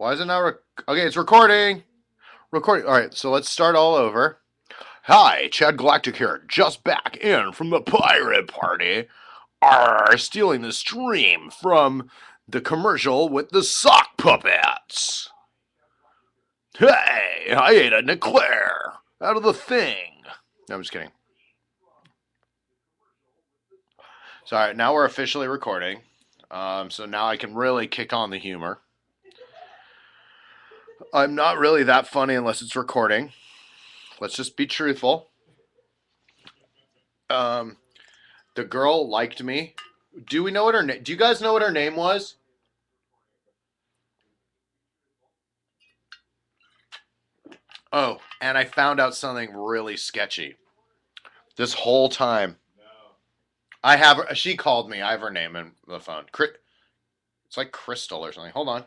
Why is it not? Okay, it's recording. Recording. All right, so let's start all over. Hi, Chad Galactic here, just back in from the pirate party. Stealing the stream from the commercial with the sock puppets. Hey, I ate a Eclair out of the thing. No, I'm just kidding. So, all right, now we're officially recording. So now I can really kick on the humor. I'm not really that funny unless it's recording. Let's just be truthful. Um, the girl liked me. Do we know what her name? Do you guys know what her name was? Oh, and I found out something really sketchy. This whole time, I have her. She called me. I have her name in the phone. It's like Crystal or something. Hold on,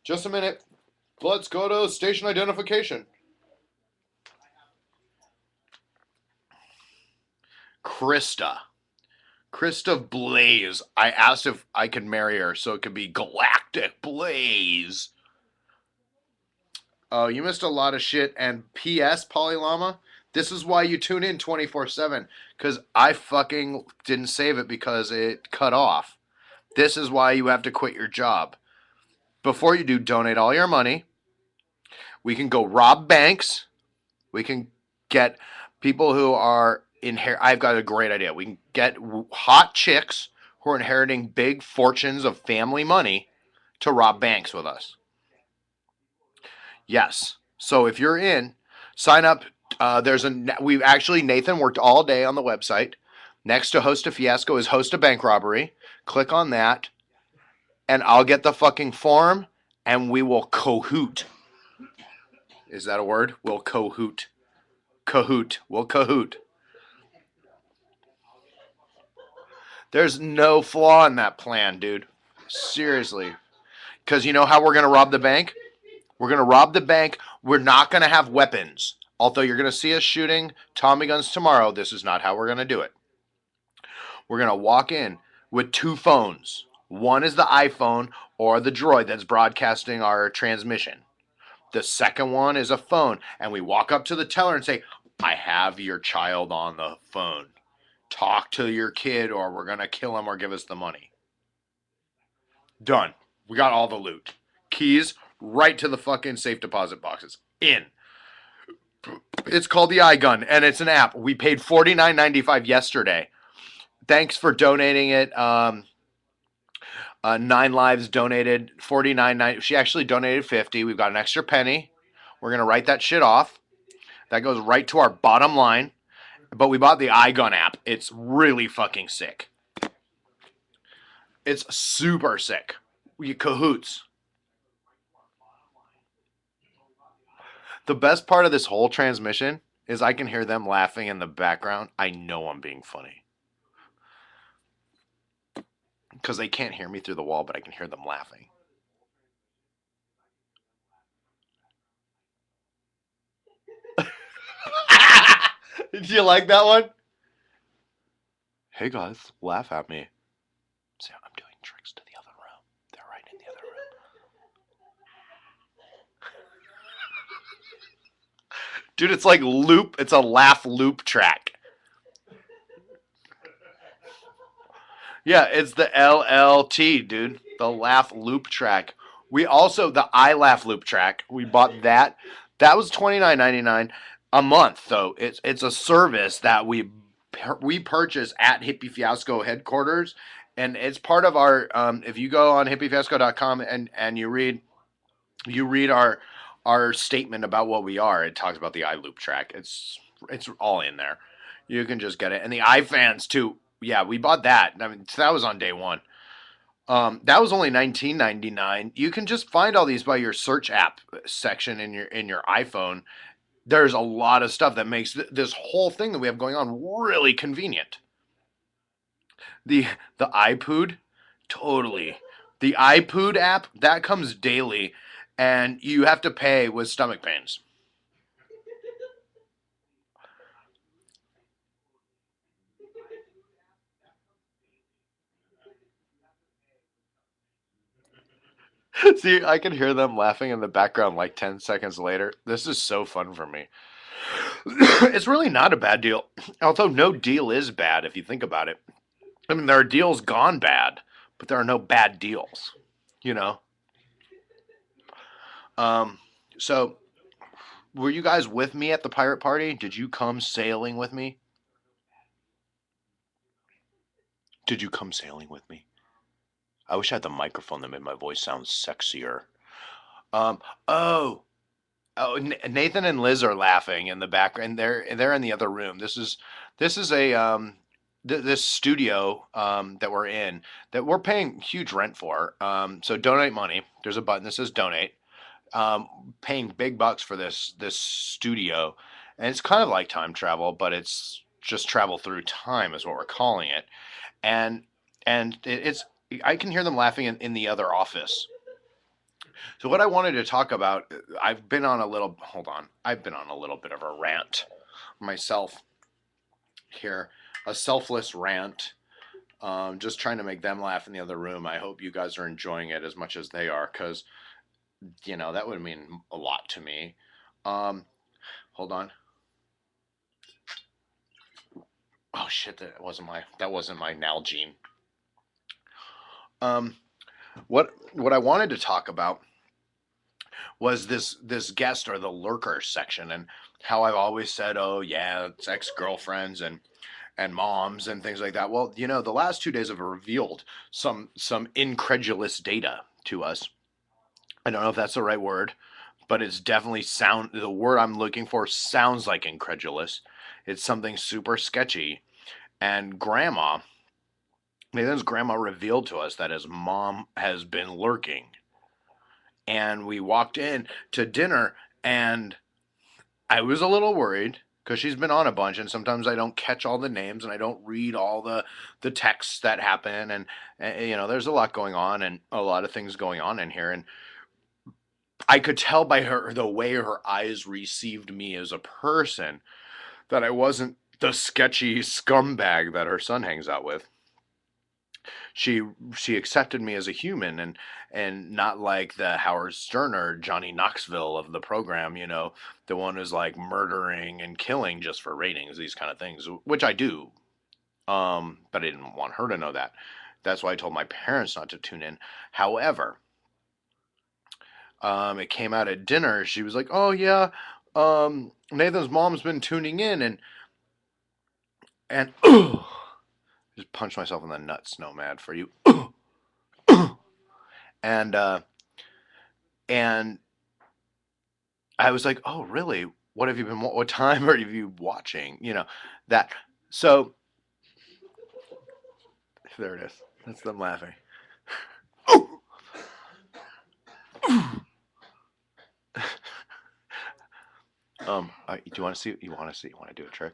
just a minute. Let's go to station identification. Krista. Krista Blaze. I asked if I could marry her so it could be Galactic Blaze. Oh, you missed a lot of shit. And P.S. Polylama, this is why you tune in 24/7. Because I fucking didn't save it because it cut off. This is why you have to quit your job. Before you do, donate all your money. We can go rob banks. We can get people who are inherit. I've got a great idea. We can get hot chicks who are inheriting big fortunes of family money to rob banks with us. Yes. So if you're in, sign up. We've actually, Nathan worked all day on the website. Next to host a fiasco is host a bank robbery. Click on that, and I'll get the fucking form, and we will cahoot. Is that a word? We'll cahoot. Cahoot. We'll cahoot. There's no flaw in that plan, dude. Seriously. Because you know how we're going to rob the bank? We're going to rob the bank. We're not going to have weapons. Although you're going to see us shooting Tommy guns tomorrow, this is not how we're going to do it. We're going to walk in with two phones. One is the iPhone or the droid that's broadcasting our transmission. The second one is a phone. And we walk up to the teller and say, I have your child on the phone. Talk to your kid or we're going to kill him or give us the money. Done. We got all the loot. Keys right to the fucking safe deposit boxes. In. It's called the iGun, and it's an app. We paid $49.95 yesterday. Thanks for donating it. Nine Lives donated 49. She actually donated 50. We've got an extra penny. We're gonna write that shit off. That goes right to our bottom line. But we bought the iGun app. It's really fucking sick. It's super sick. We cahoots. The best part of this whole transmission is I can hear them laughing in the background. I know I'm being funny. Because they can't hear me through the wall, but I can hear them laughing. Did you like that one? Hey guys, laugh at me. See, I'm doing tricks to the other room. They're right in the other room. Dude, it's like loop. It's a laugh loop track. Yeah, it's the LLT, dude. The laugh loop track. We also the I laugh loop track. We bought that. That was $29.99 a month, though. It's a service that we purchase at Hippie Fiasco headquarters, and it's part of our. If you go on hippiefiasco.com and you read our statement about what we are, it talks about the iLoop track. It's all in there. You can just get it, and the iFans too. Yeah, we bought that. I mean, that was on day one. That was only $19.99. You can just find all these by your search app section in your iPhone. There's a lot of stuff that makes this whole thing that we have going on really convenient. The the iPood, totally. The iPood app that comes daily, and you have to pay with stomach pains. See, I can hear them laughing in the background like 10 seconds later. This is so fun for me. It's really not a bad deal. Although no deal is bad if you think about it. I mean, there are deals gone bad, but there are no bad deals, you know? Um, so, were you guys with me at the pirate party? Did you come sailing with me? Did you come sailing with me? I wish I had the microphone that made my voice sound sexier. Um, oh, Oh, Nathan and Liz are laughing in the background. They're in the other room. This is a this studio that we're in that we're paying huge rent for. So donate money. There's a button that says donate. Paying big bucks for this studio, and it's kind of like time travel, but it's just travel through time is what we're calling it. And it's I can hear them laughing in the other office. So what I wanted to talk about, I've been on a little, hold on, I've been on a little bit of a rant myself here, a selfless rant, just trying to make them laugh in the other room. I hope you guys are enjoying it as much as they are, because that would mean a lot to me. Um, hold on. Oh shit, that wasn't my Nalgene. Um, what I wanted to talk about was this guest or the lurker section, and how I've always said, oh yeah, it's ex-girlfriends and moms and things like that. Well, the last 2 days have revealed some incredulous data to us. I don't know if that's the right word, but it's definitely the word I'm looking for sounds like incredulous. It's something super sketchy. And Nathan's grandma revealed to us that his mom has been lurking. And we walked in to dinner, and I was a little worried because she's been on a bunch, and sometimes I don't catch all the names and I don't read all the texts that happen, and there's a lot going on and a lot of things going on in here, and I could tell by the way her eyes received me as a person that I wasn't the sketchy scumbag that her son hangs out with. she she accepted me as a human, and not like the Howard Stern or Johnny Knoxville of the program, the one who's like murdering and killing just for ratings, these kind of things, which I do. But I didn't want her to know that. That's why I told my parents not to tune in. However, it came out at dinner. She was like, "Oh yeah, Nathan's mom's been tuning in," and just punched myself in the nuts. No, mad for you. and and I was like, "Oh, really? What time are you watching?" That. So there it is. That's them laughing. Do you want to see? You want to see? You want to do a trick?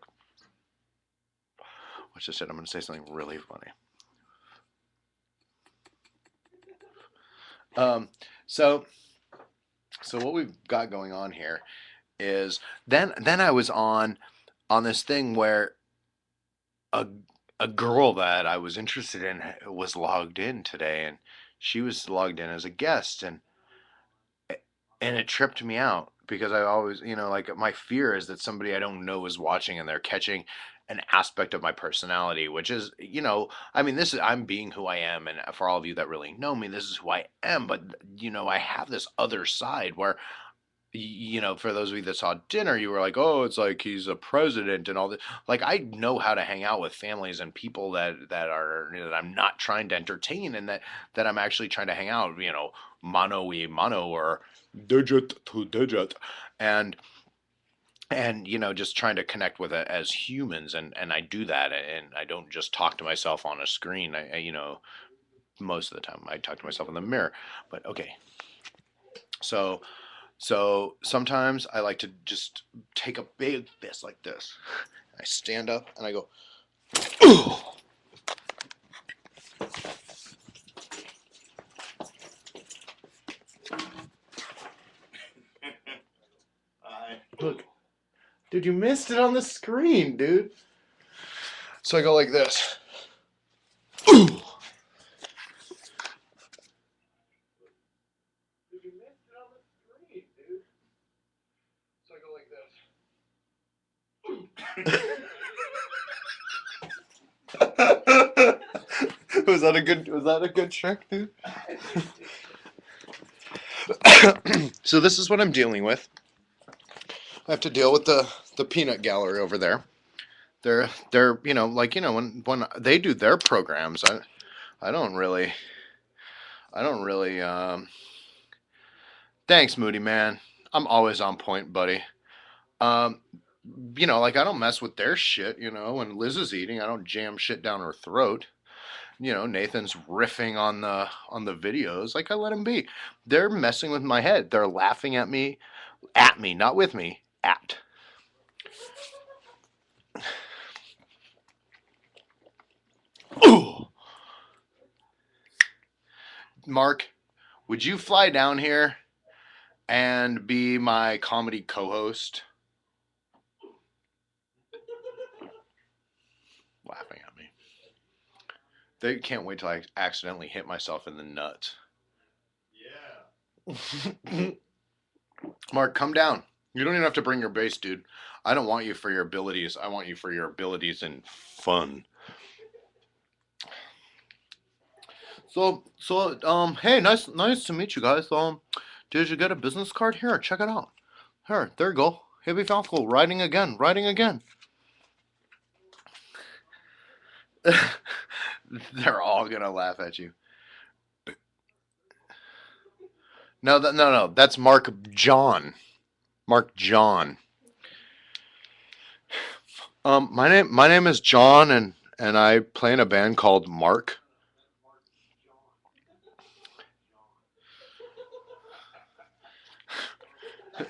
Watch this shit. I'm going to say something really funny. Um, so, so what we've got going on here is then I was on this thing where a a girl that I was interested in was logged in today, and she was logged in as a guest, and it tripped me out because I always, like my fear is that somebody I don't know is watching and they're catching an aspect of my personality, which is, I mean, I'm being who I am, and for all of you that really know me, this is who I am. But I have this other side where, for those of you that saw dinner, you were like, oh, it's like he's a president and all that. Like, I know how to hang out with families and people that I'm not trying to entertain, and that I'm actually trying to hang out, mano y mano, or digit to digit, and just trying to connect with it as humans, and I do that, and I don't just talk to myself on a screen. Most of the time I talk to myself in the mirror. But okay, so sometimes I like to just take a big fist like this. I stand up and I go, ooh. Look, dude, you missed it on the screen, dude. So I go like this. Ooh. You missed it on the screen, dude. So I go like this. Was that a good trick, dude? So this is what I'm dealing with. I have to deal with the peanut gallery over there. They're when they do their programs, I don't really thanks, Moody man. I'm always on point, buddy. Um, like I don't mess with their shit. When Liz is eating, I don't jam shit down her throat. Nathan's riffing on the videos. Like I let him be. They're messing with my head. They're laughing at me, not with me, at. Ooh, Mark, would you fly down here and be my comedy co-host? Laughing at me. They can't wait till I accidentally hit myself in the nuts. Yeah. Mark, come down. You don't even have to bring your bass, dude. I don't want you for your abilities. I want you for your abilities and fun. Hey, nice to meet you guys. Did you get a business card? Here, check it out. Here, there you go. Hippie Falco, riding again, riding again. They're all gonna laugh at you. No. That's Mark John. Mark John. My name is John, and I play in a band called Mark.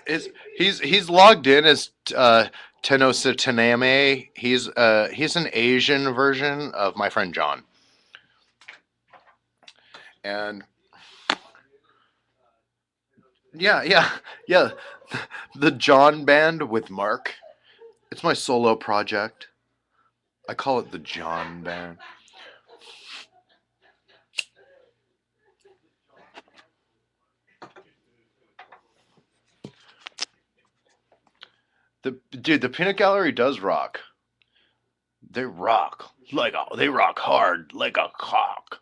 Is he's logged in as Tenositaname. He's an Asian version of my friend John, and yeah. The John Band with Mark. It's my solo project. I call it the John Band. The peanut gallery does rock. They rock hard like a cock.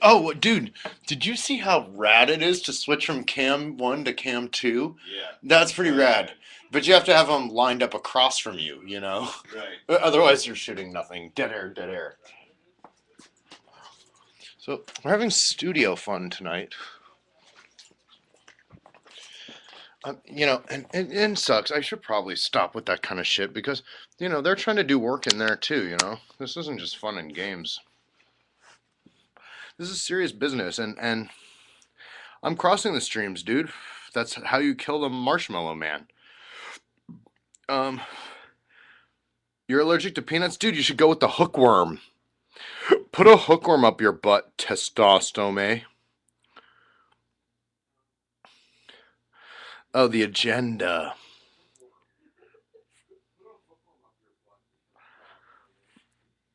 Oh, dude, did you see how rad it is to switch from cam 1 to cam 2? Yeah. That's pretty rad. But you have to have them lined up across from you. Right. Otherwise, you're shooting nothing. Dead air, dead air. So, we're having studio fun tonight. And sucks. I should probably stop with that kind of shit because, they're trying to do work in there too. This isn't just fun and games. This is serious business, and I'm crossing the streams, dude. That's how you kill the marshmallow man. Um, you're allergic to peanuts, dude. You should go with the hookworm. Put a hookworm up your butt, testosterone. Oh, the agenda,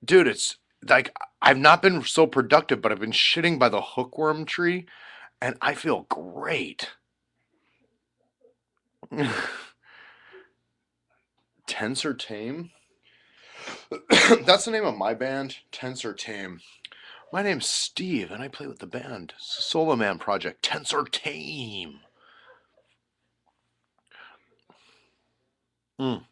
dude. It's like I've not been so productive, but I've been shitting by the hookworm tree, and I feel great. Tense or tame? That's the name of my band, Tense or Tame. My name's Steve, and I play with the band. It's a Solo Man project, Tense or Tame. Mm.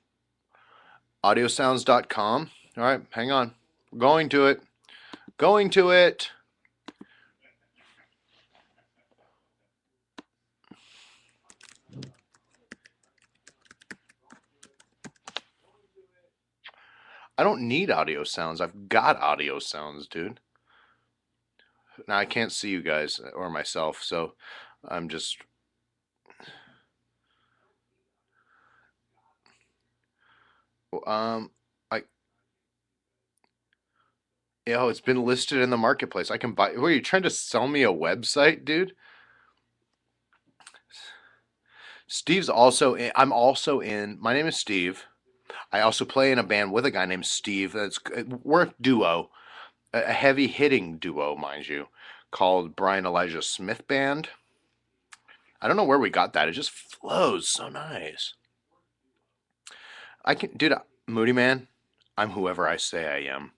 Audiosounds.com. All right, hang on. We're going to it. Going to it. I don't need audio sounds. I've got audio sounds, dude. Now I can't see you guys or myself, so I'm just. Um, I Oh, it's been listed in the marketplace. I can buy. What, are you trying to sell me a website, dude? Steve's also in, I'm also in. My name is Steve. I also play in a band with a guy named Steve. We're a duo, a heavy hitting duo, mind you, called Brian Elijah Smith Band. I don't know where we got that. It just flows so nice. I can, dude. Moody man, I'm whoever I say I am.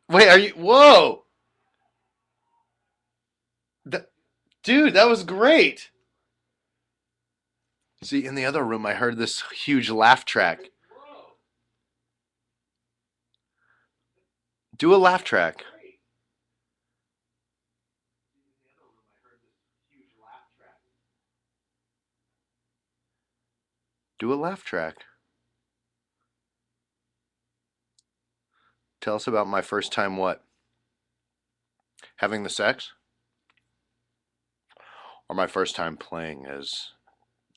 Wait, are you? Whoa, Th- dude, that was great. See, in the other room, I heard this huge laugh track. Do a laugh track. Do a laugh track. Tell us about my first time what? Having the sex? Or my first time playing as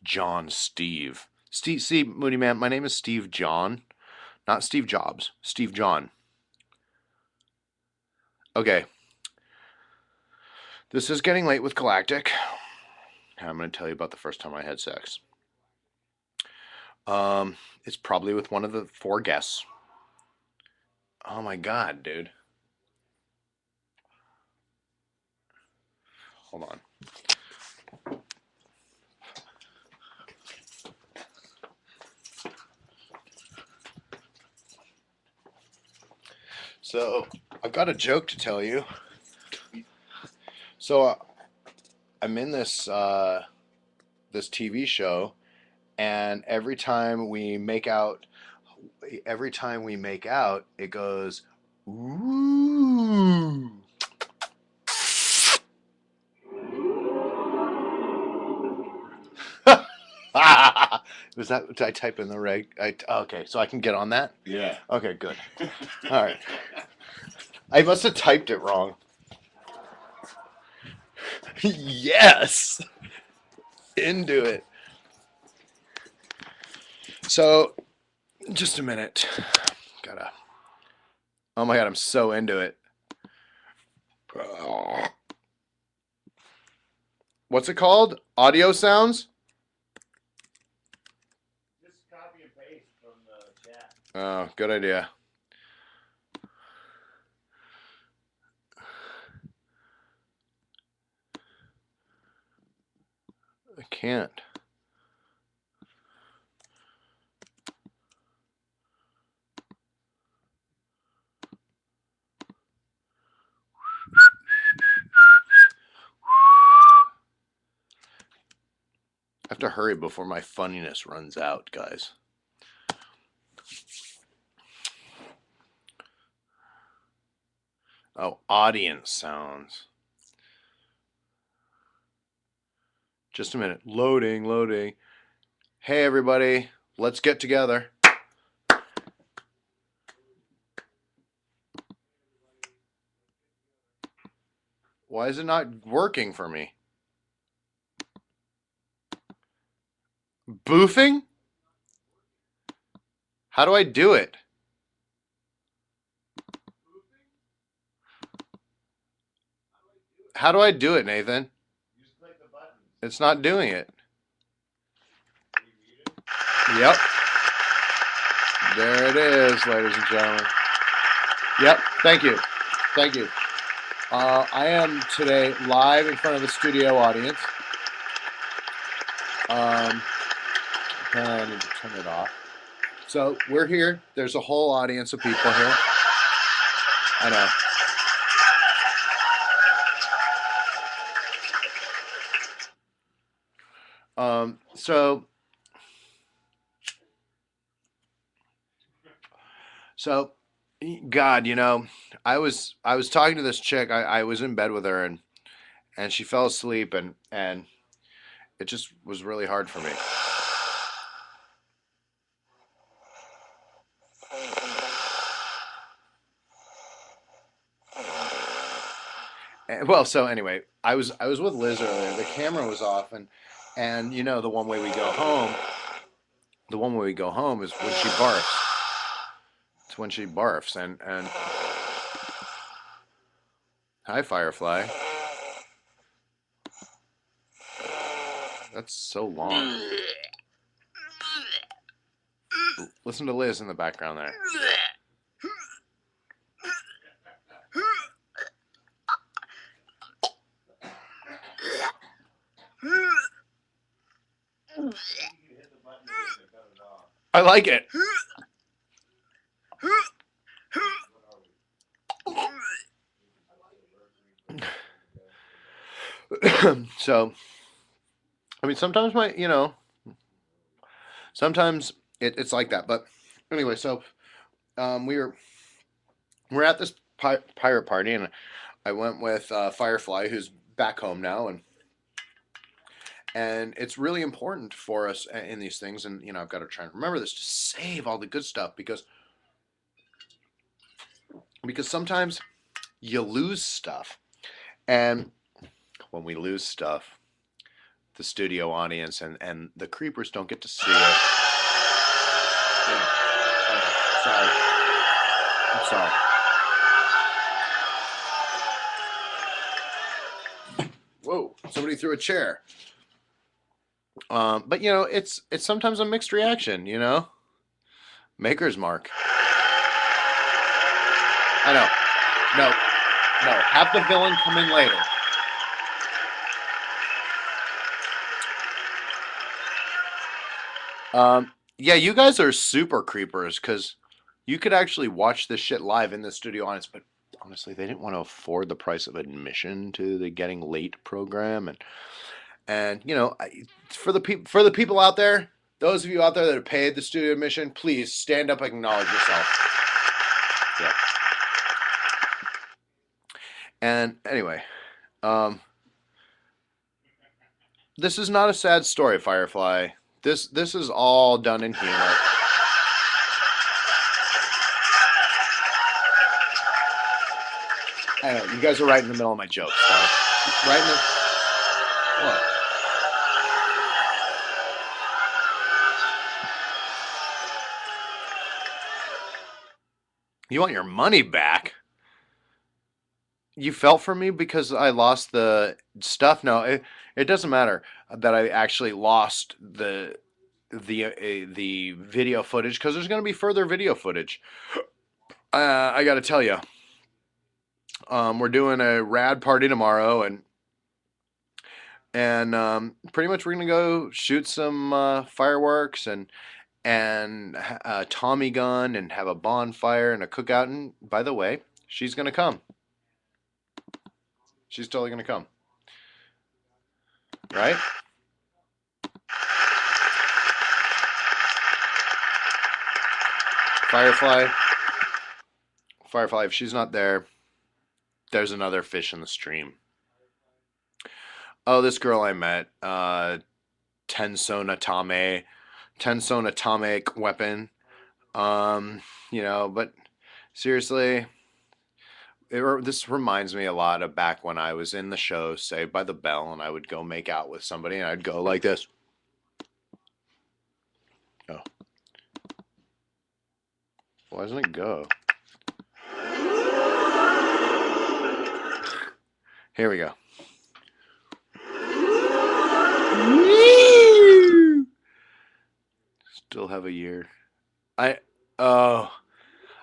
John Steve. Steve, see, Moody Man, my name is Steve John, not Steve Jobs. Steve John. Okay, this is getting late with Galactic. I'm going to tell you about the first time I had sex. It's probably with one of the four guests. Oh my god, dude. Hold on. So, I've got a joke to tell you. So, I'm in this TV show, and every time we make out, it goes, ooh. Was that? Did I type in the reg? Okay, so I can get on that. Yeah. Okay, good. All right. I must have typed it wrong. Yes. Into it. So, just a minute. Gotta. Oh my god, I'm so into it. What's it called? Audio sounds? Just copy and paste from the chat. Oh, good idea. I can't. I have to hurry before my funniness runs out, guys. Oh, audience sounds. Just a minute. Loading, loading. Hey, everybody. Let's get together. Why is it not working for me? Boofing? How do I do it? How do I do it, Nathan? You just click the buttons. It's not doing it. Yep. There it is, ladies and gentlemen. Yep. Thank you. Thank you. I am today live in front of a studio audience. Apparently I need to turn it off. So we're here. There's a whole audience of people here. I know. So, God, I was talking to this chick. I was in bed with her, and she fell asleep, and it just was really hard for me. Well, so anyway, I was with Liz earlier. The camera was off, and the one way we go home. The one way we go home is when she barfs. It's when she barfs. And hi, Firefly. That's so long. Listen to Liz in the background there. You hit the button again to cut it off. I like it. So, I mean, sometimes sometimes it's like that. But anyway, so um, we were we're at this pirate party, and I went with Firefly, who's back home now, and it's really important for us in these things. And I've got to try and remember this to save all the good stuff because sometimes you lose stuff, and when we lose stuff, the studio audience and the creepers don't get to see it. Sorry. I'm sorry. Whoa! Somebody threw a chair. But it's sometimes a mixed reaction. Maker's Mark. I know. No, no. Have the villain come in later. Yeah, you guys are super creepers because you could actually watch this shit live in the studio audience, but honestly, they didn't want to afford the price of admission to the Getting Late program, and for the people out there, those of you out there that have paid the studio admission, please stand up and acknowledge yourself. Yeah. And anyway, um, this is not a sad story, Firefly. This is all done in humor. I know you guys are right in the middle of my jokes, though. Right in the what? You want your money back? You felt for me because I lost the stuff. No, it doesn't matter that I actually lost the video footage because there's going to be further video footage. I got to tell you, we're doing a rad party tomorrow, and pretty much we're gonna go shoot some fireworks and Tommy gun and have a bonfire and a cookout. And by the way, she's gonna come. She's totally gonna come, right? Firefly, Firefly. If she's not there, there's another fish in the stream. Oh, this girl I met, Tenson atomic weapon. But seriously, this reminds me a lot of back when I was in the show Saved by the Bell, and I would go make out with somebody, and I'd go like this. Oh, why doesn't it go? Here we go. Still have a year. I oh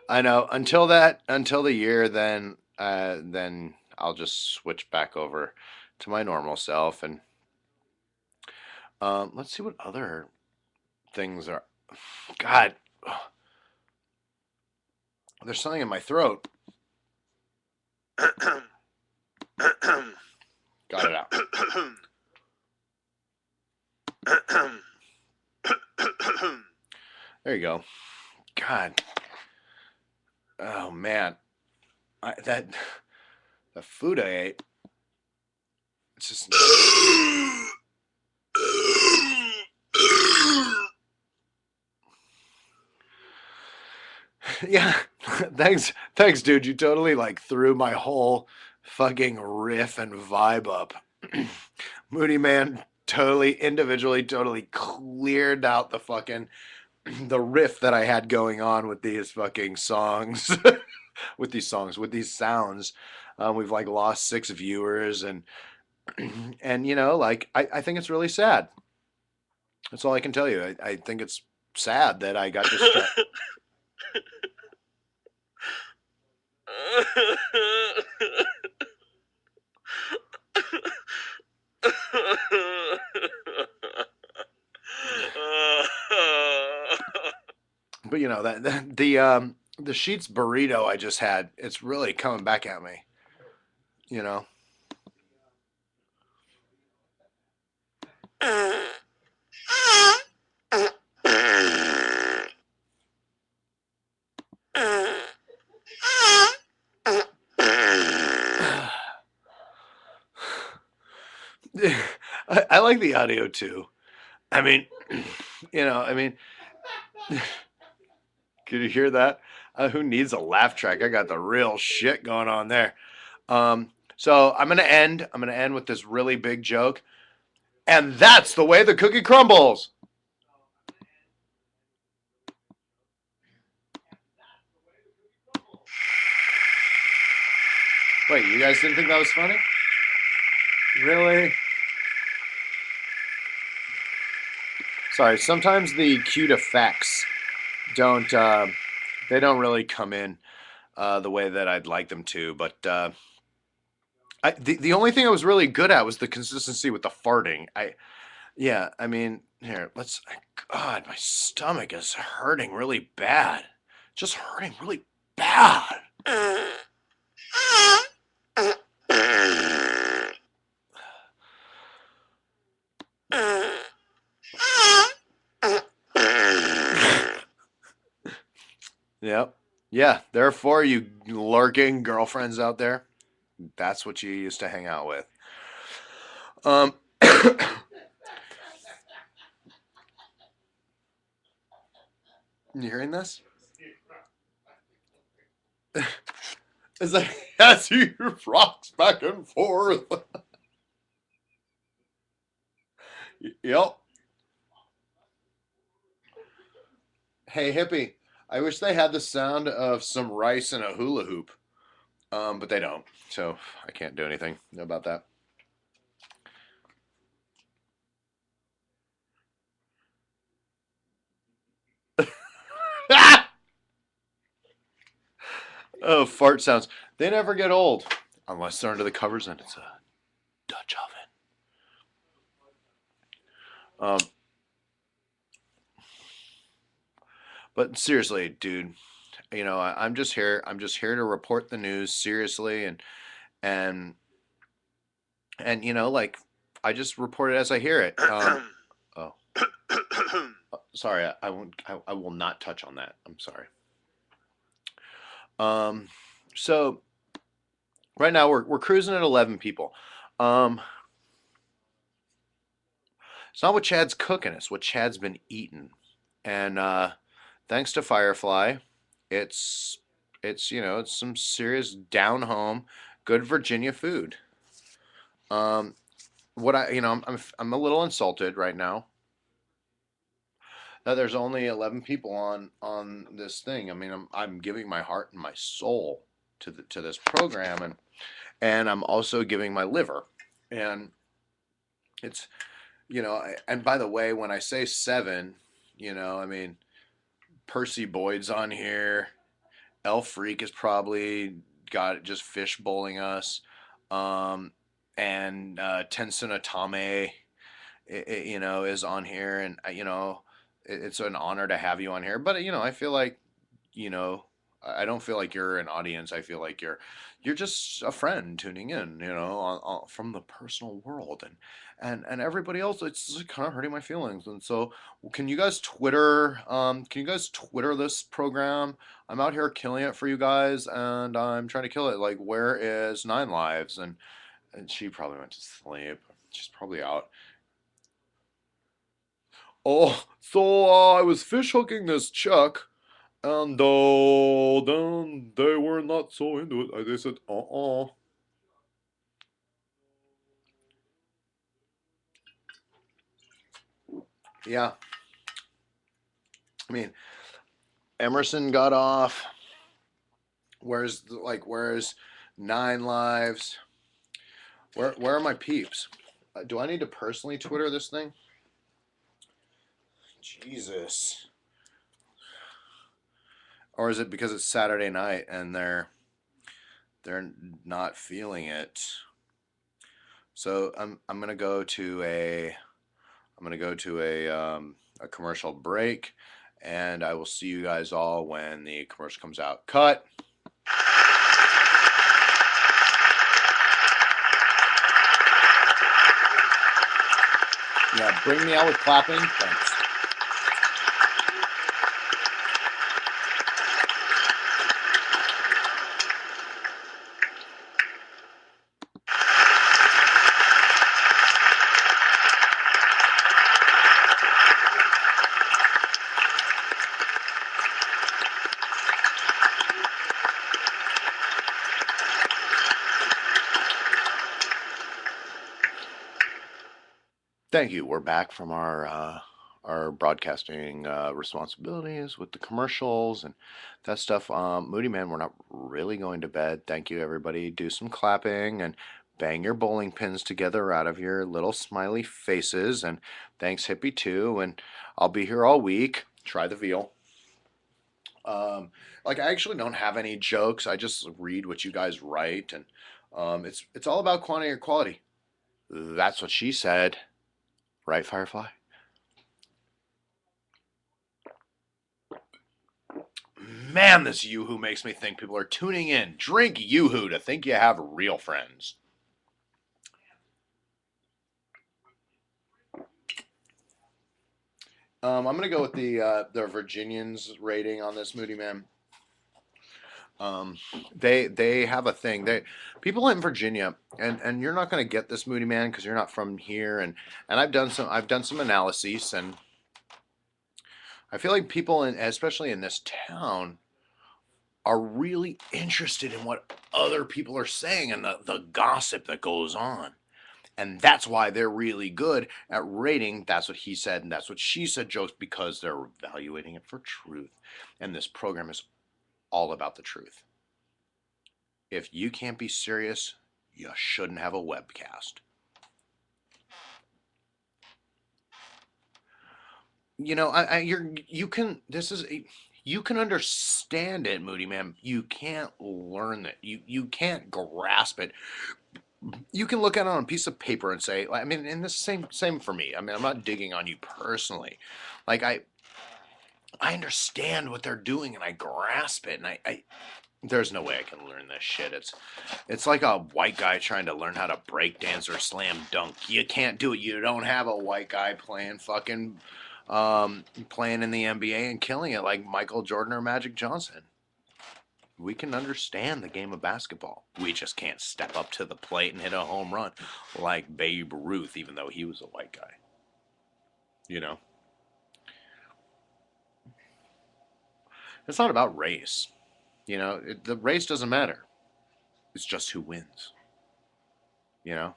I know. Until the year, then I'll just switch back over to my normal self, and let's see what other things are. God, there's something in my throat. Got it out. There you go. God. Oh man. That the food I ate. It's just. Yeah. Thanks, dude. You totally like threw my whole fucking riff and vibe up. Moody Man totally individually totally cleared out the fucking the riff that I had going on with these fucking songs, with these sounds. We've like lost 6 viewers, and and like I think it's really sad. That's all I can tell you. I think it's sad that I got distracted. But that the Sheets burrito I just had, it's really coming back at me. You know. I like the audio too. I mean, I mean, could you hear that? Who needs a laugh track? I got the real shit going on there. So I'm gonna end. I'm gonna end with this really big joke, and that's the way the cookie crumbles. Wait, you guys didn't think that was funny? Really? Sorry. Sometimes the cute effects don't they don't really come in the way that I'd like them to. But the only thing I was really good at was the consistency with the farting. Yeah, I mean, here, let's. God, my stomach is hurting really bad. Just hurting really bad. Yep. Yeah, therefore, you lurking girlfriends out there, that's what you used to hang out with. Um, you hearing this? It's like as he rocks back and forth. Yep. Hey, hippie. I wish they had the sound of some rice in a hula hoop, but they don't. So I can't do anything about that. Oh, fart sounds. They never get old unless they're under the covers and it's a Dutch oven. But seriously, dude, I'm just here. I'm just here to report the news seriously, and like I just report it as I hear it. Oh, sorry, I won't. I will not touch on that. I'm sorry. Um, so right now we're cruising at 11 people. Um, it's not what Chad's cooking. It's what Chad's been eating, and thanks to Firefly, it's it's some serious down home, good Virginia food. Um, what I I'm a little insulted right now that there's only 11 people on this thing. I mean, I'm giving my heart and my soul to this program, and I'm also giving my liver, and it's and by the way, when I say seven, I mean Percy Boyd's on here. El Freak is probably got just fish bowling us, um, and Tensun Atame, is on here, and it's an honor to have you on here. But I feel like, you know, I don't feel like you're an audience. I feel like you're just a friend tuning in, from the personal world, and everybody else. It's kind of hurting my feelings. And so, can you guys Twitter? Can you guys Twitter this program? I'm out here killing it for you guys, and I'm trying to kill it. Like, where is Nine Lives? And she probably went to sleep. She's probably out. Oh, so I was fish hooking this Chuck, and then they were not so into it. They said, yeah, I mean, Emerson got off. Where's Nine Lives? Where are my peeps? Do I need to personally Twitter this thing? Jesus. Or is it because it's Saturday night and they're not feeling it? So I'm gonna go to a commercial break, and I will see you guys all when the commercial comes out. Cut. Yeah, bring me out with clapping. Thanks. Thank you. We're back from our broadcasting responsibilities with the commercials and that stuff. Moody Man, we're not really going to bed. Thank you, everybody. Do some clapping and bang your bowling pins together out of your little smiley faces. And thanks, Hippie, too. And I'll be here all week. Try the veal. Um, like I actually don't have any jokes. I just read what you guys write, and it's all about quantity or quality. That's what she said, right, Firefly? Man, this Yoo-hoo makes me think people are tuning in. Drink Yoo-hoo to think you have real friends. I'm gonna go with the Virginians rating on this, Moody Man. Um, they have a thing. They people in Virginia, and you're not gonna get this, Moody Man, because you're not from here. And I've done some analyses, and I feel like people in especially in this town are really interested in what other people are saying and the gossip that goes on. And that's why they're really good at rating that's what he said and that's what she said jokes, because they're evaluating it for truth. And this program is all about the truth. If you can't be serious, you shouldn't have a webcast. You can this is you can understand it, Moody Man. You can't learn it. You can't grasp it. You can look at it on a piece of paper and say, I mean, and the same for me. I mean, I'm not digging on you personally. Like I understand what they're doing and I grasp it, and I there's no way I can learn this shit. It's like a white guy trying to learn how to break dance or slam dunk. You can't do it. You don't have a white guy playing in the NBA and killing it like Michael Jordan or Magic Johnson. We can understand the game of basketball. We just can't step up to the plate and hit a home run like Babe Ruth, even though he was a white guy. You know, it's not about race. The race doesn't matter. It's just who wins. You know,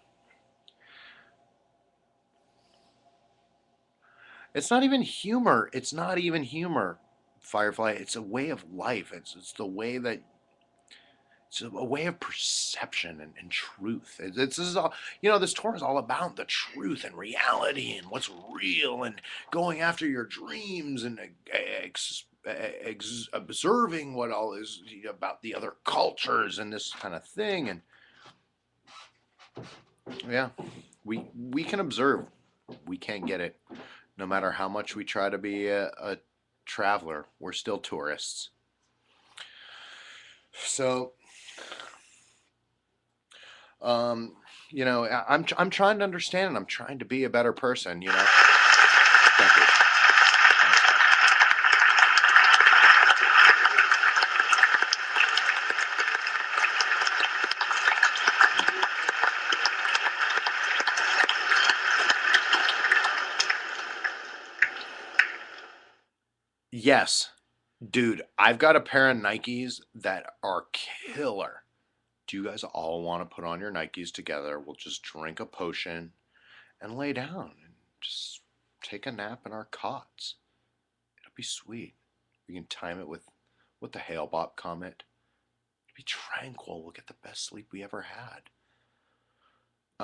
it's not even humor. It's not even humor, Firefly. It's a way of life. It's the way that it's a way of perception and truth. This is all, this tour is all about the truth and reality and what's real and going after your dreams and observing what all is about the other cultures and this kind of thing. And yeah, we can observe. We can't get it. No matter how much we try to be a traveler, we're still tourists. So Um, I'm trying to understand and I'm trying to be a better person. Thank you. Thanks, guys. Yes, dude, I've got a pair of Nikes that are killer. Do you guys all want to put on your Nikes together? We'll just drink a potion and lay down and just take a nap in our cots. It'll be sweet. We can time it with the Hail Bop comet. Be tranquil. We'll get the best sleep we ever had.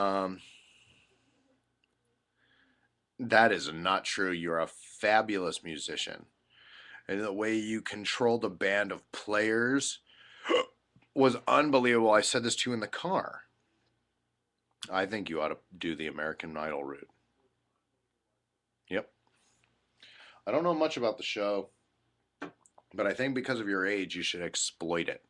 Um, that is not true. You're a fabulous musician. And the way you controlled a band of players was unbelievable. I said this to you in the car. I think you ought to do the American Idol route. Yep. I don't know much about the show, but I think because of your age, you should exploit it.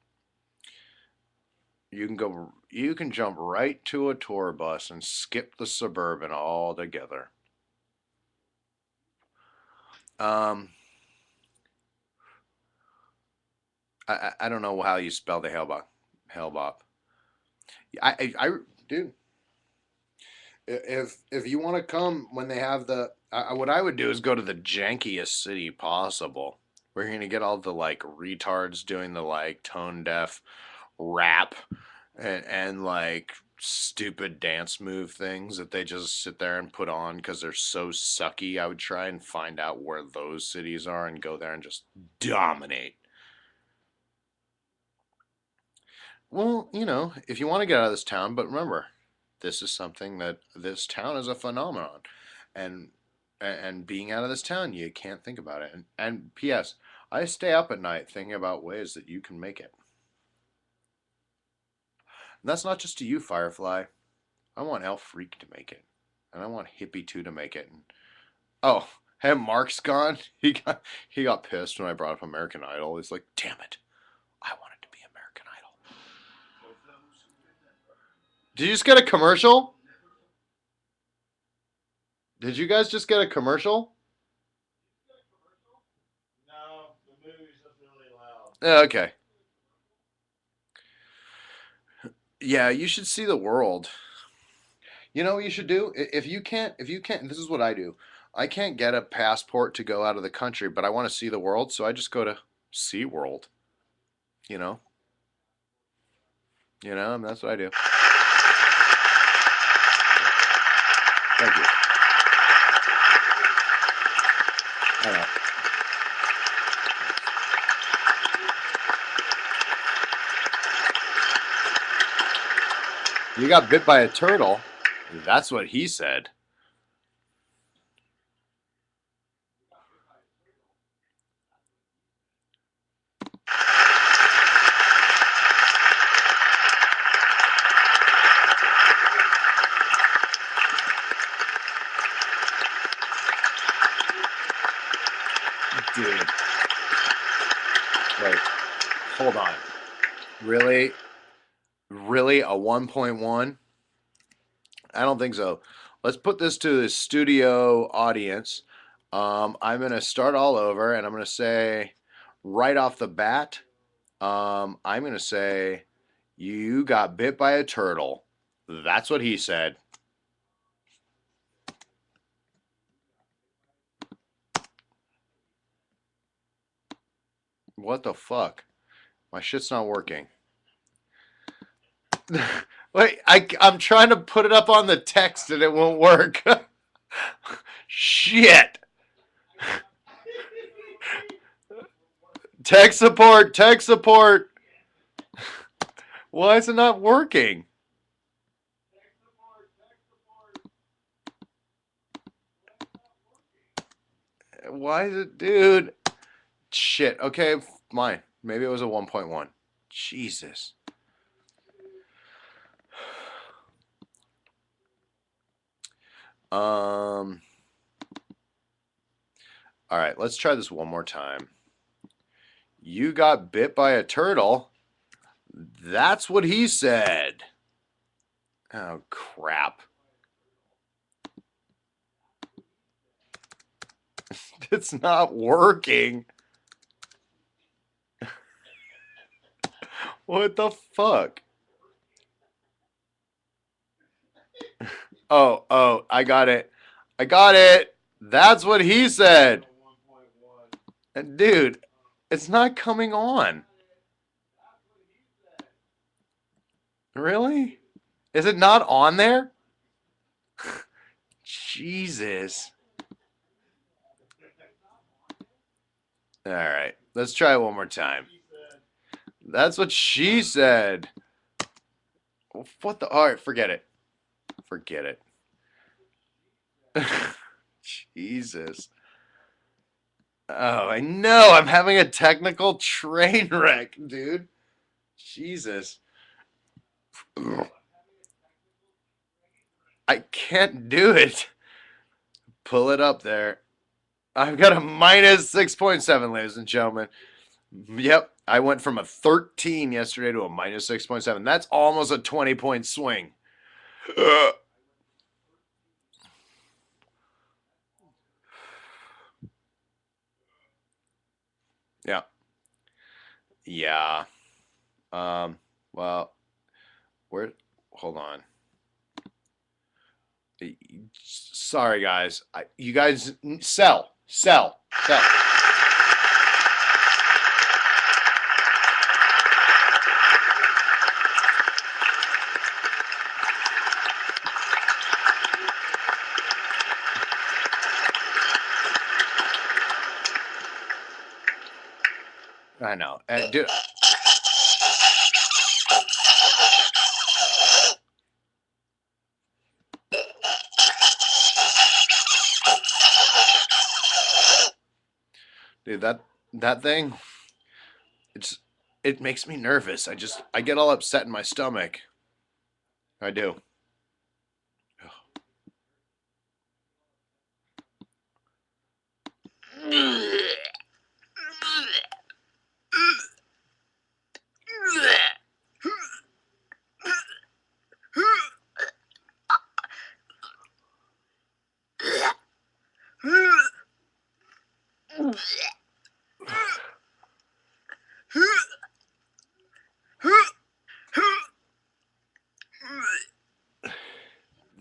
You can jump right to a tour bus and skip the Suburban altogether. Um, I don't know how you spell the Hellbop. Hellbop. Dude, if you want to come when they have what I would do is go to the jankiest city possible. We're gonna get all the like retards doing the like tone deaf rap and like stupid dance move things that they just sit there and put on because they're so sucky. I would try and find out where those cities are and go there and just dominate. Well, if you want to get out of this town, but remember, this is something that this town is a phenomenon, and and being out of this town, you can't think about it. And P.S. I stay up at night thinking about ways that you can make it. And that's not just to you, Firefly. I want Elf Freak to make it, and I want Hippie 2 to make it. And oh, hey, Mark's gone. He got pissed when I brought up American Idol. He's like, damn it, I wanted to be American Idol. Did you just get a commercial? Did you guys just get a commercial? No, the movie's just really loud. Okay. Yeah, you should see the world. You know what you should do? If you can't, this is what I do. I can't get a passport to go out of the country, but I want to see the world, so I just go to SeaWorld. You know? And that's what I do. Thank you. I know. You got bit by a turtle. That's what he said. Dude. Wait. Hold on. Really? Really? A 1.1? I don't think so. Let's put this to the studio audience. I'm going to start all over and I'm going to say right off the bat, I'm going to say, you got bit by a turtle. That's what he said. What the fuck? My shit's not working. Wait, I'm trying to put it up on the text and it won't work. Shit. Tech support, tech support. Why is it not working? Why is it, dude? Shit. Okay, mine. Maybe it was a 1.1. Jesus. Um. All right, let's try this one more time. You got bit by a turtle. That's what he said. Oh, crap. It's not working. What the fuck? Oh, I got it. I got it. That's what he said. And dude, it's not coming on. Really? Is it not on there? Jesus. All right, let's try it one more time. She said, That's what she said. What the? All right, forget it. Forget it. Jesus. Oh, I know. I'm having a technical train wreck, dude. Jesus. I can't do it. Pull it up there. I've got a minus 6.7, ladies and gentlemen. Yep. I went from a 13 yesterday to a minus 6.7. That's almost a 20-point swing. Yeah. Yeah. Well, where? Hold on. Sorry, guys. You guys sell, sell, sell. I know, dude. Dude, that thing, it's it makes me nervous. I get all upset in my stomach. I do.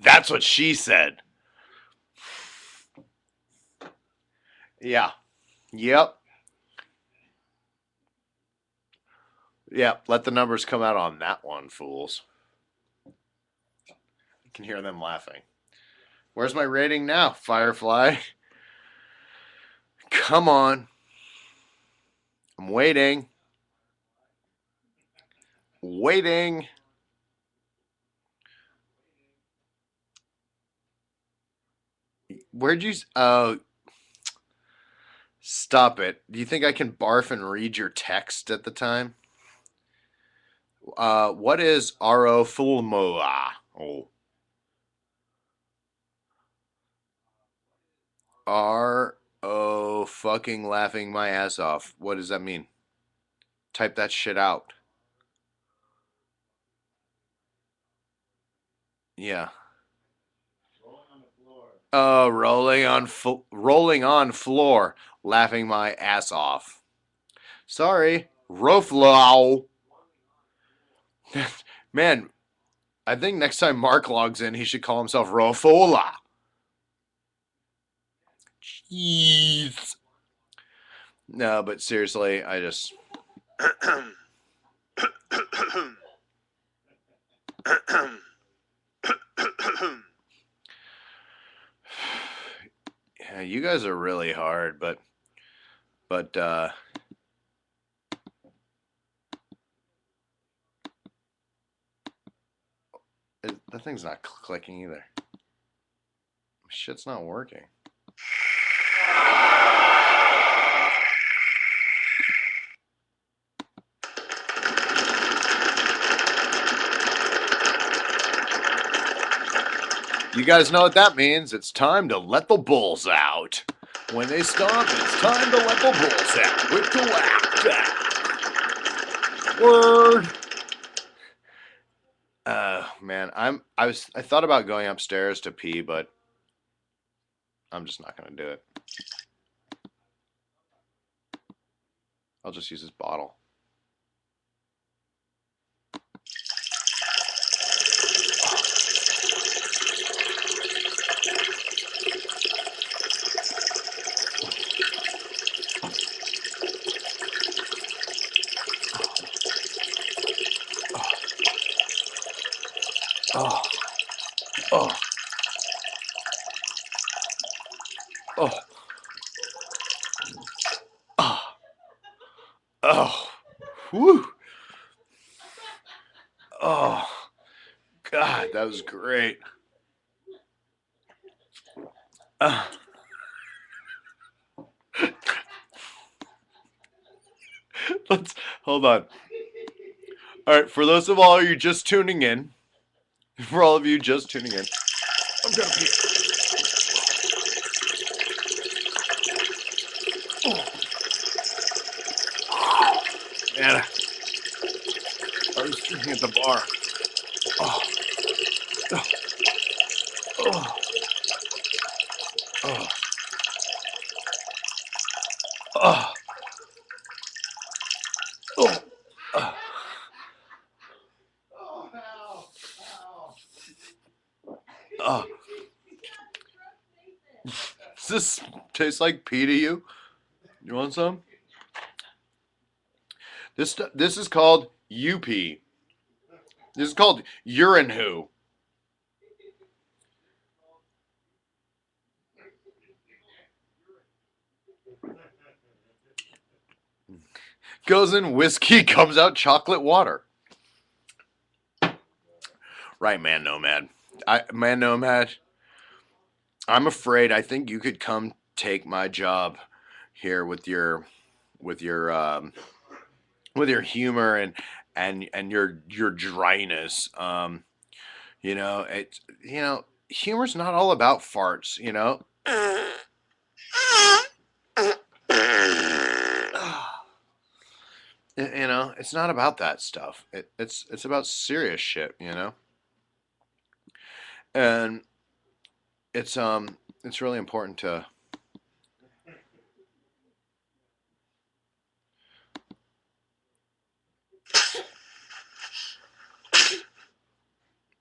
That's what she said. Yeah. Yep. Yep. Let the numbers come out on that one, fools. You can hear them laughing. Where's my rating now, Firefly? Come on. I'm waiting. Waiting. Where'd you? Oh, stop it. Do you think I can barf and read your text at the time? What is Arofulmoa? Oh, R-O fucking laughing my ass off. What does that mean? Type that shit out. Yeah. rolling on the floor. Oh, rolling on floor, laughing my ass off. Sorry, Roflow. Man, I think next time Mark logs in, he should call himself Rofola. Jeez. No, but seriously, I just. Yeah, you guys are really hard, but that thing's not clicking either. Shit's not working. You guys know what that means. It's time to let the bulls out. When they stomp, it's time to let the bulls out. With the laughter. Word. Man, I thought about going upstairs to pee, but I'm just not gonna do it. I'll just use this bottle. Oh, oh, oh, oh. Oh, whew. Oh, God, that was great. Uh, let's hold on. All right, for those of all you just tuning in, for all of you just tuning in, I'm gonna pee. Man, I was sitting at the bar. Oh, oh, oh, oh, oh, oh. Oh, ow, ow. Oh. Does this taste like pee to you? You want some? This is called UP. This is called urine who. Goes in whiskey, comes out chocolate water. Right, man, nomad. Man, nomad. I'm afraid. I think you could come take my job here with your with your humor and your dryness. Humor's not all about farts. It's not about that stuff. It's about serious shit. And it's really important to.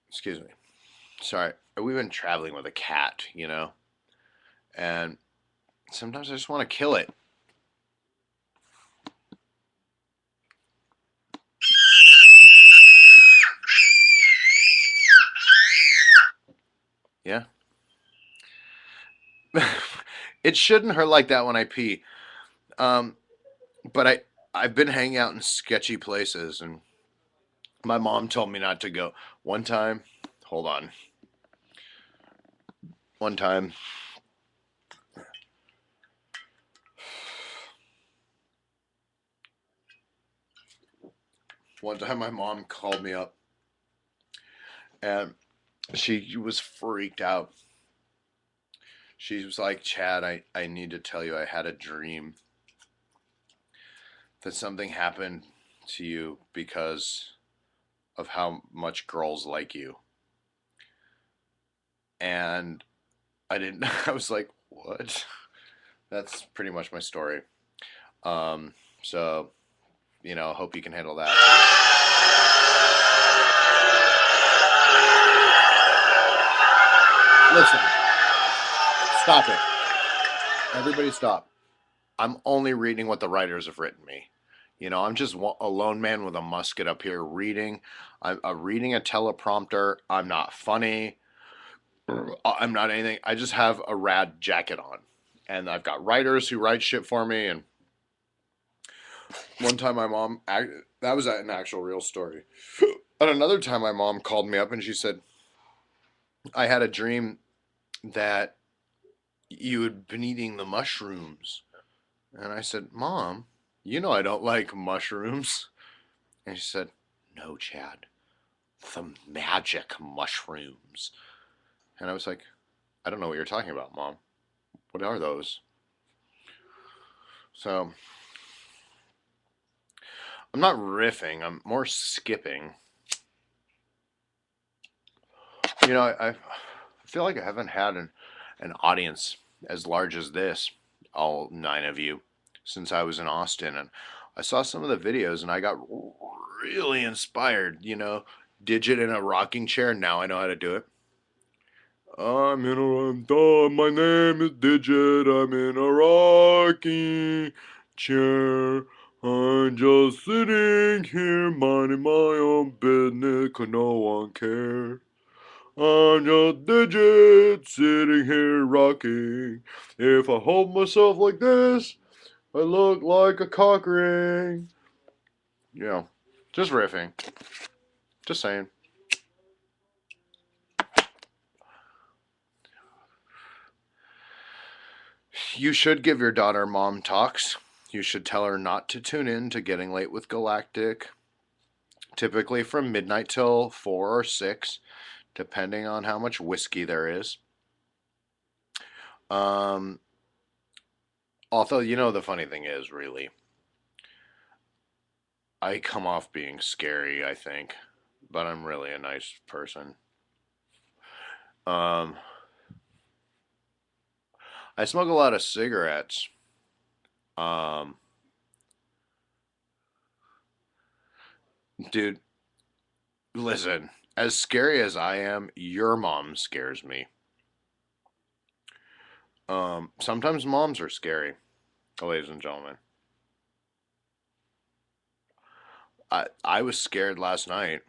Excuse me. Sorry. We've been traveling with a cat, and sometimes I just want to kill it. Yeah. It shouldn't hurt like that when I pee. Um, but I've been hanging out in sketchy places, and my mom told me not to go. One time, hold on. One time, my mom called me up, and she was freaked out. She was like, "Chad, I need to tell you, I had a dream that something happened to you because of how much girls like you." And I didn't. I was like, "What?" That's pretty much my story. So hope you can handle that. Listen, stop it. Everybody stop. I'm only reading what the writers have written me. I'm just a lone man with a musket up here reading. I'm reading a teleprompter. I'm not funny. I'm not anything. I just have a rad jacket on. And I've got writers who write shit for me. And one time that was an actual real story. And another time my mom called me up and she said, I had a dream that you had been eating the mushrooms. And I said, Mom, I don't like mushrooms. And she said, No, Chad, the magic mushrooms. And I was like, I don't know what you're talking about, Mom. What are those? So I'm not riffing, I'm more skipping. I feel like I haven't had an audience as large as this, all 9 of you, since I was in Austin. And I saw some of the videos and I got really inspired. Digit in a rocking chair. Now I know how to do it. My name is Digit. I'm in a rocking chair. I'm just sitting here minding my own business 'cause no one cares. I'm just Digit sitting here rocking. If I hold myself like this, I look like a cock ring. You know, just riffing. Just saying. You should give your daughter mom talks. You should tell her not to tune in to Getting Late with Galactic, typically from midnight till 4 or 6, depending on how much whiskey there is. Um, Although, the funny thing is, really, I come off being scary, I think, but I'm really a nice person. Um, I smoke a lot of cigarettes. Um, Dude, listen, as scary as I am, your mom scares me. Sometimes moms are scary, ladies and gentlemen. I was scared last night.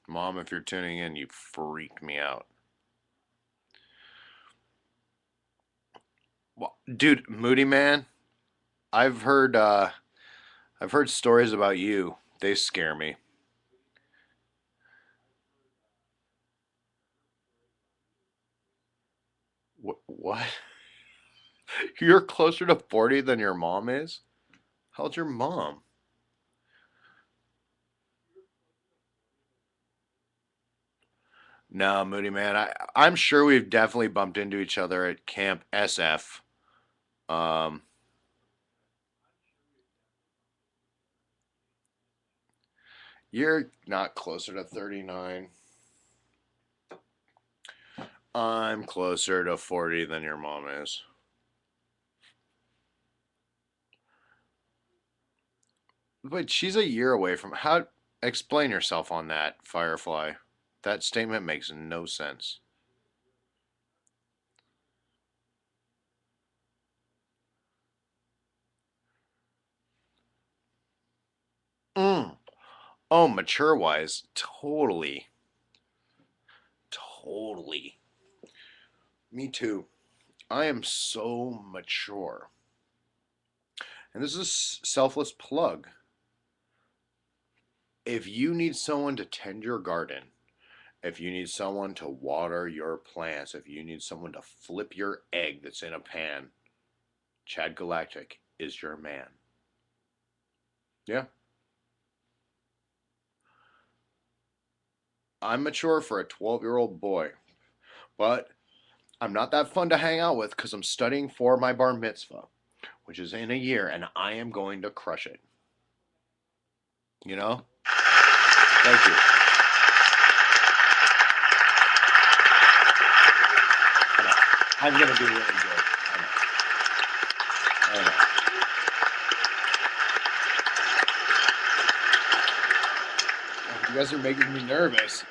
Mom, if you're tuning in, you freaked me out. Well, dude, Moody Man, I've heard uh I've heard stories about you. They scare me. What? You're closer to 40 than your mom is? How's your mom? No, Moody Man. I'm sure we've definitely bumped into each other at Camp SF. Um, you're not closer to 39. I'm closer to 40 than your mom is. But she's a year away from how explain yourself on that, Firefly. That statement makes no sense. Mm. Oh, mature wise, totally. Totally. Me too. I am so mature. And this is a selfless plug. If you need someone to tend your garden, if you need someone to water your plants, if you need someone to flip your egg that's in a pan, Chad Galactic is your man. Yeah. I'm mature for a 12-year-old boy, but I'm not that fun to hang out with because I'm studying for my bar mitzvah, which is in a year, and I am going to crush it. You know? Thank you. I know. I'm going to do really good. I know. I know. You guys are making me nervous.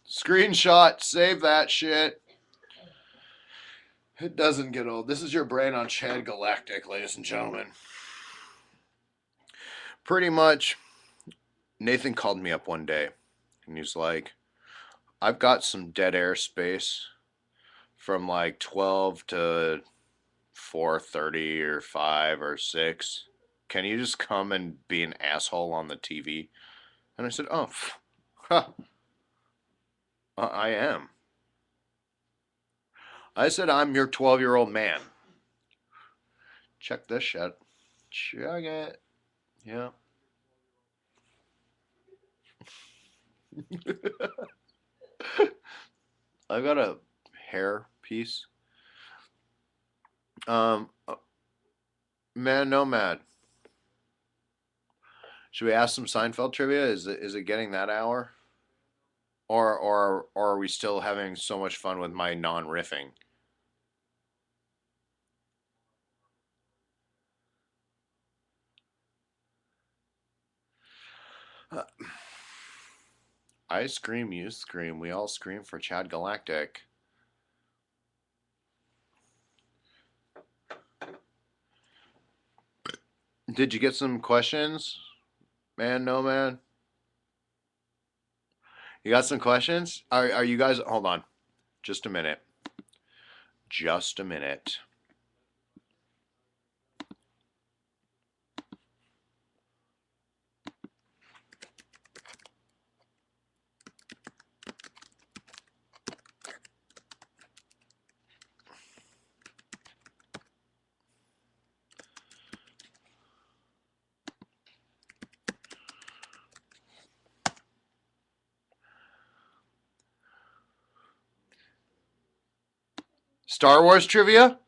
Screenshot, save that shit. It doesn't get old. This is your brain on Chad Galactic, ladies and gentlemen. Pretty much, Nathan called me up one day and he's like, I've got some dead air space from like 12 to 4:30 or 5 or 6. Can you just come and be an asshole on the TV? And I said, oh, huh, I am. I said, I'm your 12-year-old man. Check this shit. Check it. Yeah. I've got a hair piece. Um, Man Nomad. Should we ask some Seinfeld trivia? Is it getting that hour? Or are we still having so much fun with my non riffing? Uh, I scream, you scream. We all scream for Chad Galactic. Did you get some questions? Man, no man. You got some questions? Are you guys hold on. Just a minute. Just a minute. Star Wars trivia?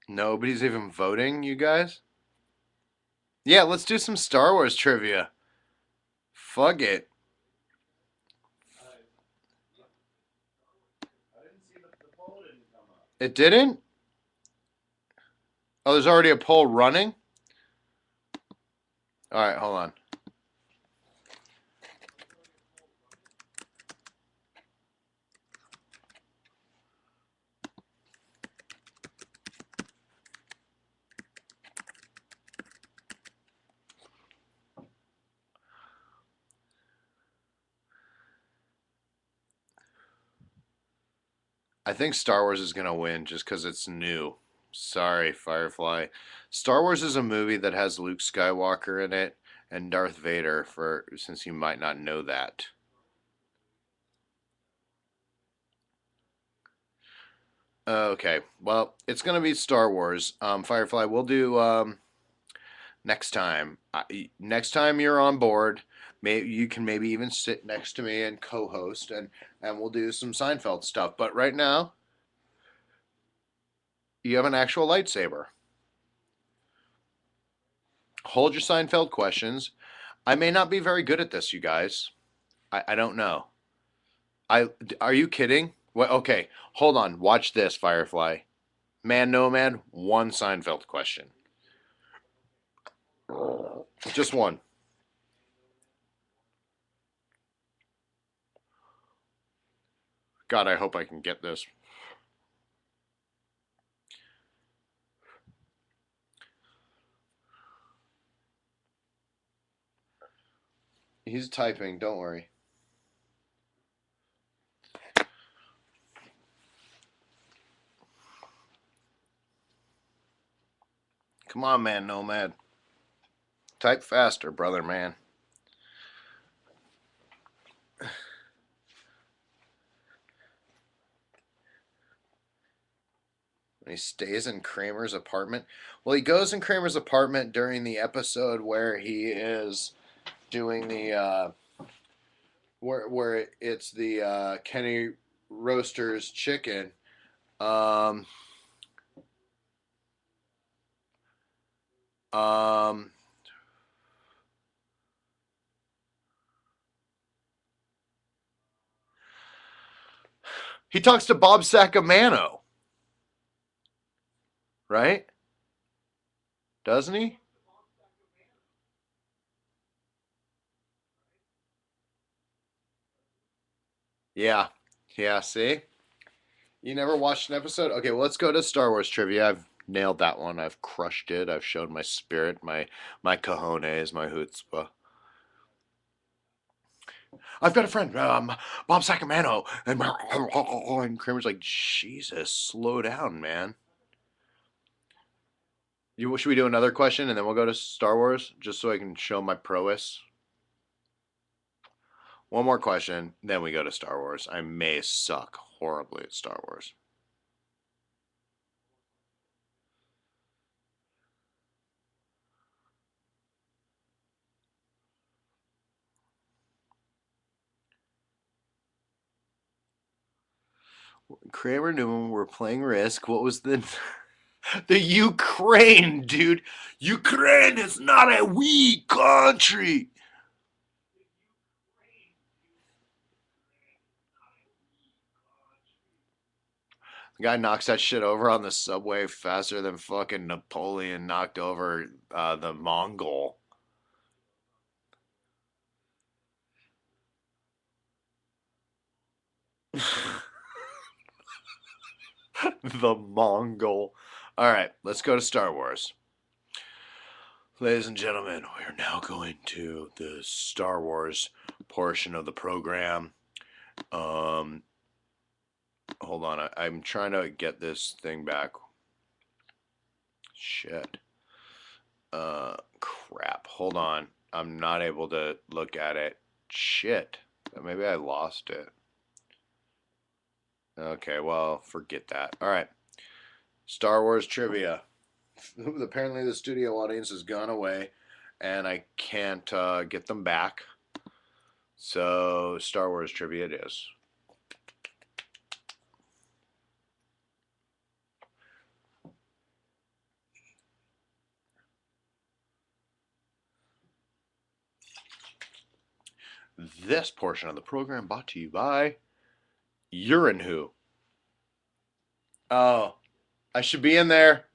Nobody's even voting, you guys? Yeah, let's do some Star Wars trivia. Fuck it. It didn't? Oh, there's already a poll running? Alright, hold on. I think Star Wars is going to win just because it's new. Sorry, Firefly. Star Wars is a movie that has Luke Skywalker in it and Darth Vader, for since you might not know that. Okay, well, it's going to be Star Wars. Firefly, we'll do next time. Next time you're on board, maybe you can maybe even sit next to me and co-host, and we'll do some Seinfeld stuff. But right now, you have an actual lightsaber. Hold your Seinfeld questions. I may not be very good at this, you guys. I don't know. I Are you kidding? What? Okay, hold on. Watch this, Firefly. Man, no man. One Seinfeld question. Just one. God, I hope I can get this. He's typing. Don't worry. Come on, man, nomad. Type faster, brother, man. He stays in Kramer's apartment. Well, he goes in Kramer's apartment during the episode where he is doing the where it's the Kenny Roasters chicken. Um, um, he talks to Bob Sacamano, right? Doesn't he? Yeah. Yeah, see? You never watched an episode? Okay, well, let's go to Star Wars trivia. I've nailed that one. I've crushed it. I've shown my spirit, my cojones, my chutzpah. I've got a friend, Bob Sacamano, and Kramer's like, Jesus, slow down, man. You should we do another question and then we'll go to Star Wars just so I can show my prowess. One more question, then we go to Star Wars. I may suck horribly at Star Wars. Kramer and Newman were playing Risk. What was the the Ukraine, dude? Ukraine is not a weak country. The guy knocks that shit over on the subway faster than fucking Napoleon knocked over the Mongol. The Mongol. All right, let's go to Star Wars. Ladies and gentlemen, we are now going to the Star Wars portion of the program. Um, Hold on, I'm trying to get this thing back. Shit. Crap. Hold on. I'm not able to look at it. Shit. Maybe I lost it. Okay, well, forget that. All right. Star Wars trivia. Apparently, the studio audience has gone away, and I can't get them back. So, Star Wars trivia it is. This portion of the program brought to you by Urine Who. Oh, I should be in there.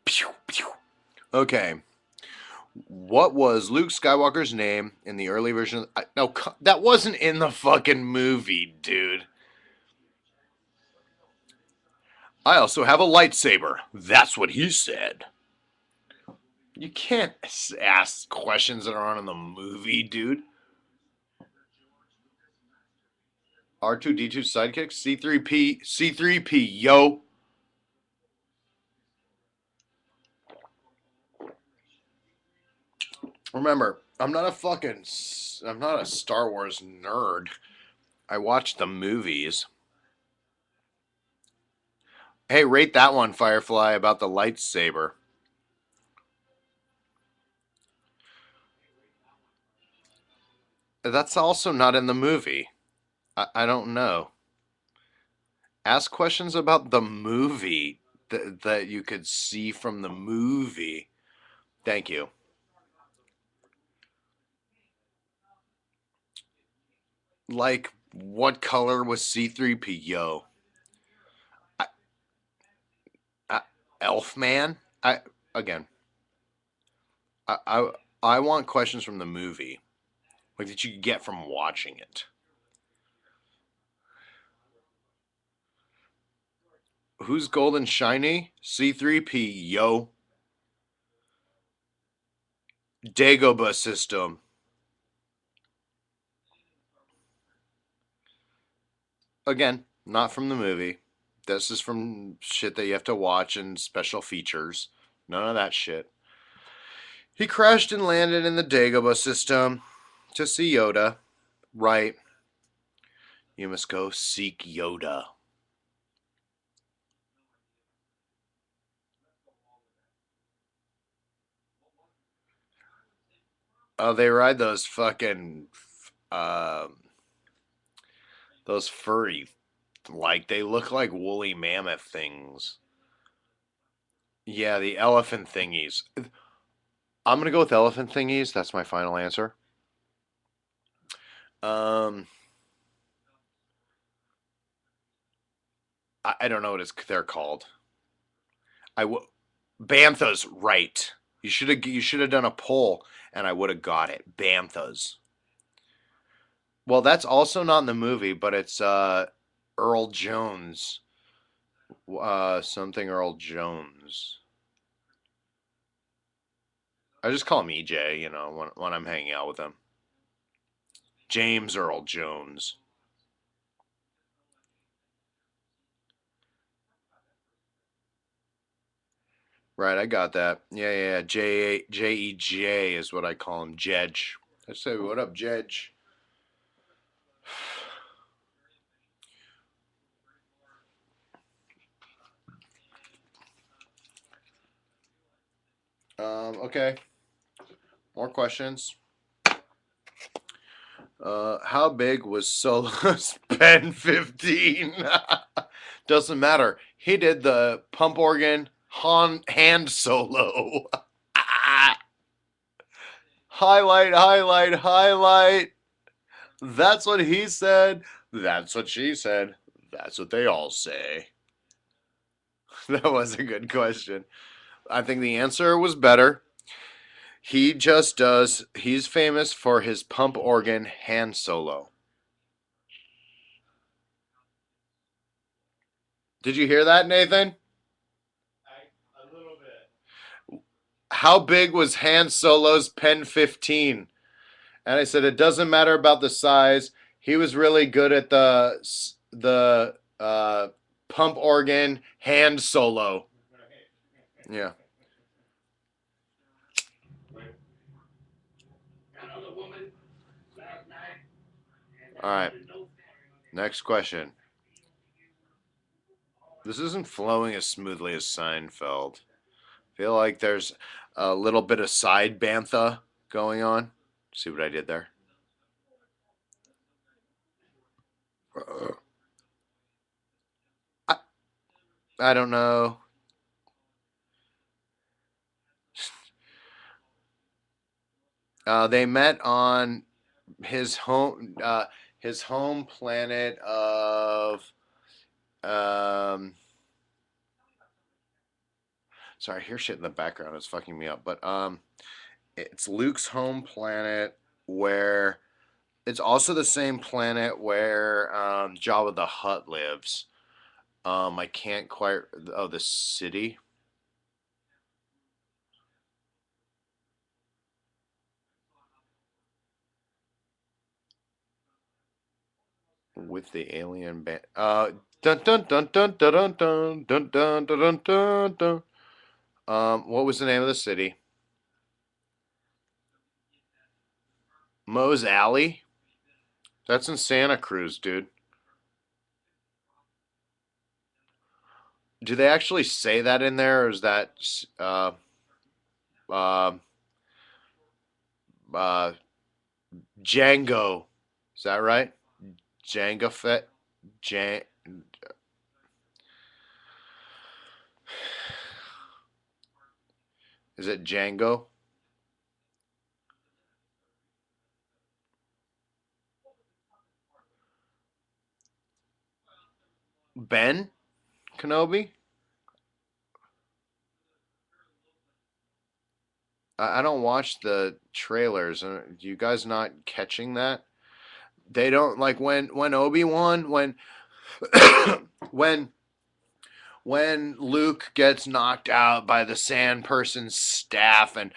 Pew, pew. Okay. What was Luke Skywalker's name in the early version? No, that wasn't in the fucking movie, dude. I also have a lightsaber. That's what he said. You can't ask questions that aren't in the movie, dude. R2D2 sidekick, C3P, yo. Remember, I'm not a Star Wars nerd. I watch the movies. Hey, rate that one, Firefly, about the lightsaber. That's also not in the movie. I don't know. Ask questions about the movie that you could see from the movie. Thank you. Like, what color was C3PO? I, I, Elfman? Again, I, I, I want questions from the movie, like that you could get from watching it. Who's gold and shiny? C3P, yo. Dagobah system. Again, not from the movie. This is from shit that you have to watch and special features. None of that shit. He crashed and landed in the Dagobah system to see Yoda. Right. You must go seek Yoda. Oh, they ride those fucking um those furry, like they look like woolly mammoth things. Yeah, the elephant thingies. I'm gonna go with elephant thingies. That's my final answer. Um, I don't know what they're called. I w- Banthas, right? You should have done a poll, and I would have got it. Banthas. Well, that's also not in the movie, but it's Earl Jones. Something Earl Jones. I just call him EJ, when I'm hanging out with him. James Earl Jones. Right, I got that. Yeah, yeah, yeah. J E J is what I call him. Jedge. I say, what up, Jedge? Okay. More questions. How big was Solo's Pen 15? Doesn't matter. He did the pump organ hand solo. Highlight, highlight, highlight. That's what he said. That's what she said. That's what they all say. That was a good question. I think the answer was better. He's famous for his pump organ hand solo. Did you hear that, Nathan? A little bit. How big was Han Solo's Pen 15? And I said, it doesn't matter about the size. He was really good at the pump organ hand solo. Yeah. All right. Next question. This isn't flowing as smoothly as Seinfeld. I feel like there's a little bit of side bantha going on. See what I did there? I, I don't know. They met on his home planet of um. Sorry, I hear shit in the background. It's fucking me up. But it's Luke's home planet where it's also the same planet where Jabba the Hutt lives. I can't quite. Oh, the city with the alien band. Dun dun dun dun dun dun dun dun dun dun dun dun. What was the name of the city? Moe's Alley. That's in Santa Cruz, dude. Do they actually say that in there, or is that uh, uh, Django? Is that right? Django Fett? Jan- is it Django? Ben Kenobi? I don't watch the trailers. You guys not catching that? They don't like when Obi Wan when when Luke gets knocked out by the Sand Person's staff, and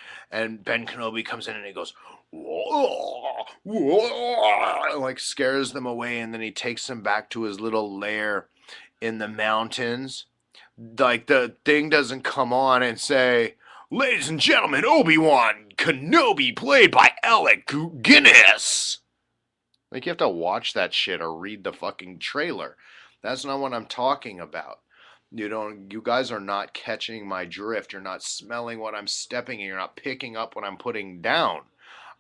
Ben Kenobi comes in and he goes, whoa, whoa, like scares them away, and then he takes them back to his little lair in the mountains. Like the thing doesn't come on and say, "Ladies and gentlemen, Obi-Wan Kenobi, played by Alec Guinness." Like you have to watch that shit or read the fucking trailer. That's not what I'm talking about. You guys are not catching my drift. You're not smelling what I'm stepping in. You're not picking up what I'm putting down.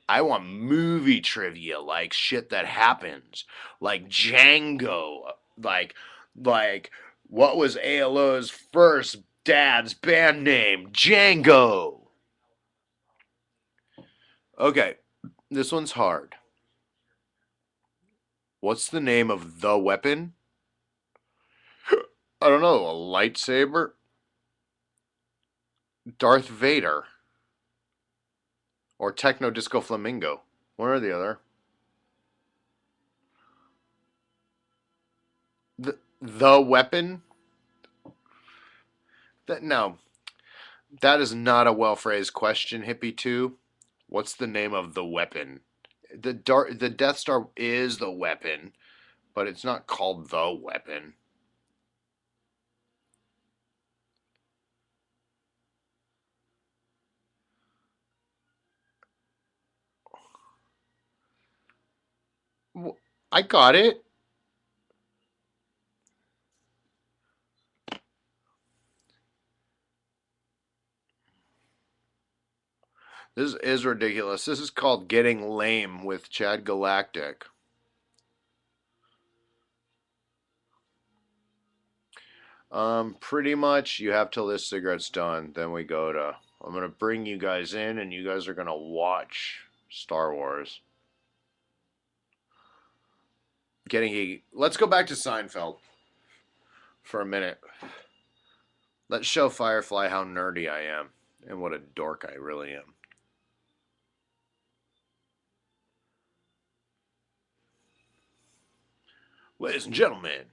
I want movie trivia, like shit that happens, like Django, like what was ALO's first dad's band name? Django. Okay, this one's hard. What's the name of the weapon? I don't know, a lightsaber? Darth Vader or Techno Disco Flamingo? One or the other. The weapon? That no, that is not a well phrased question, Hippie Two. What's the name of the weapon? The Death Star is the weapon, but it's not called the weapon. I got it. This is ridiculous. This is called Getting Lame with Chad Galactic. Pretty much you have till this cigarette's done. Then we go to. I'm gonna bring you guys in, and you guys are gonna watch. Star Wars. Getting geeky. Let's go back to Seinfeld for a minute. Let's show Firefly how nerdy I am and what a dork I really am. Ladies and gentlemen,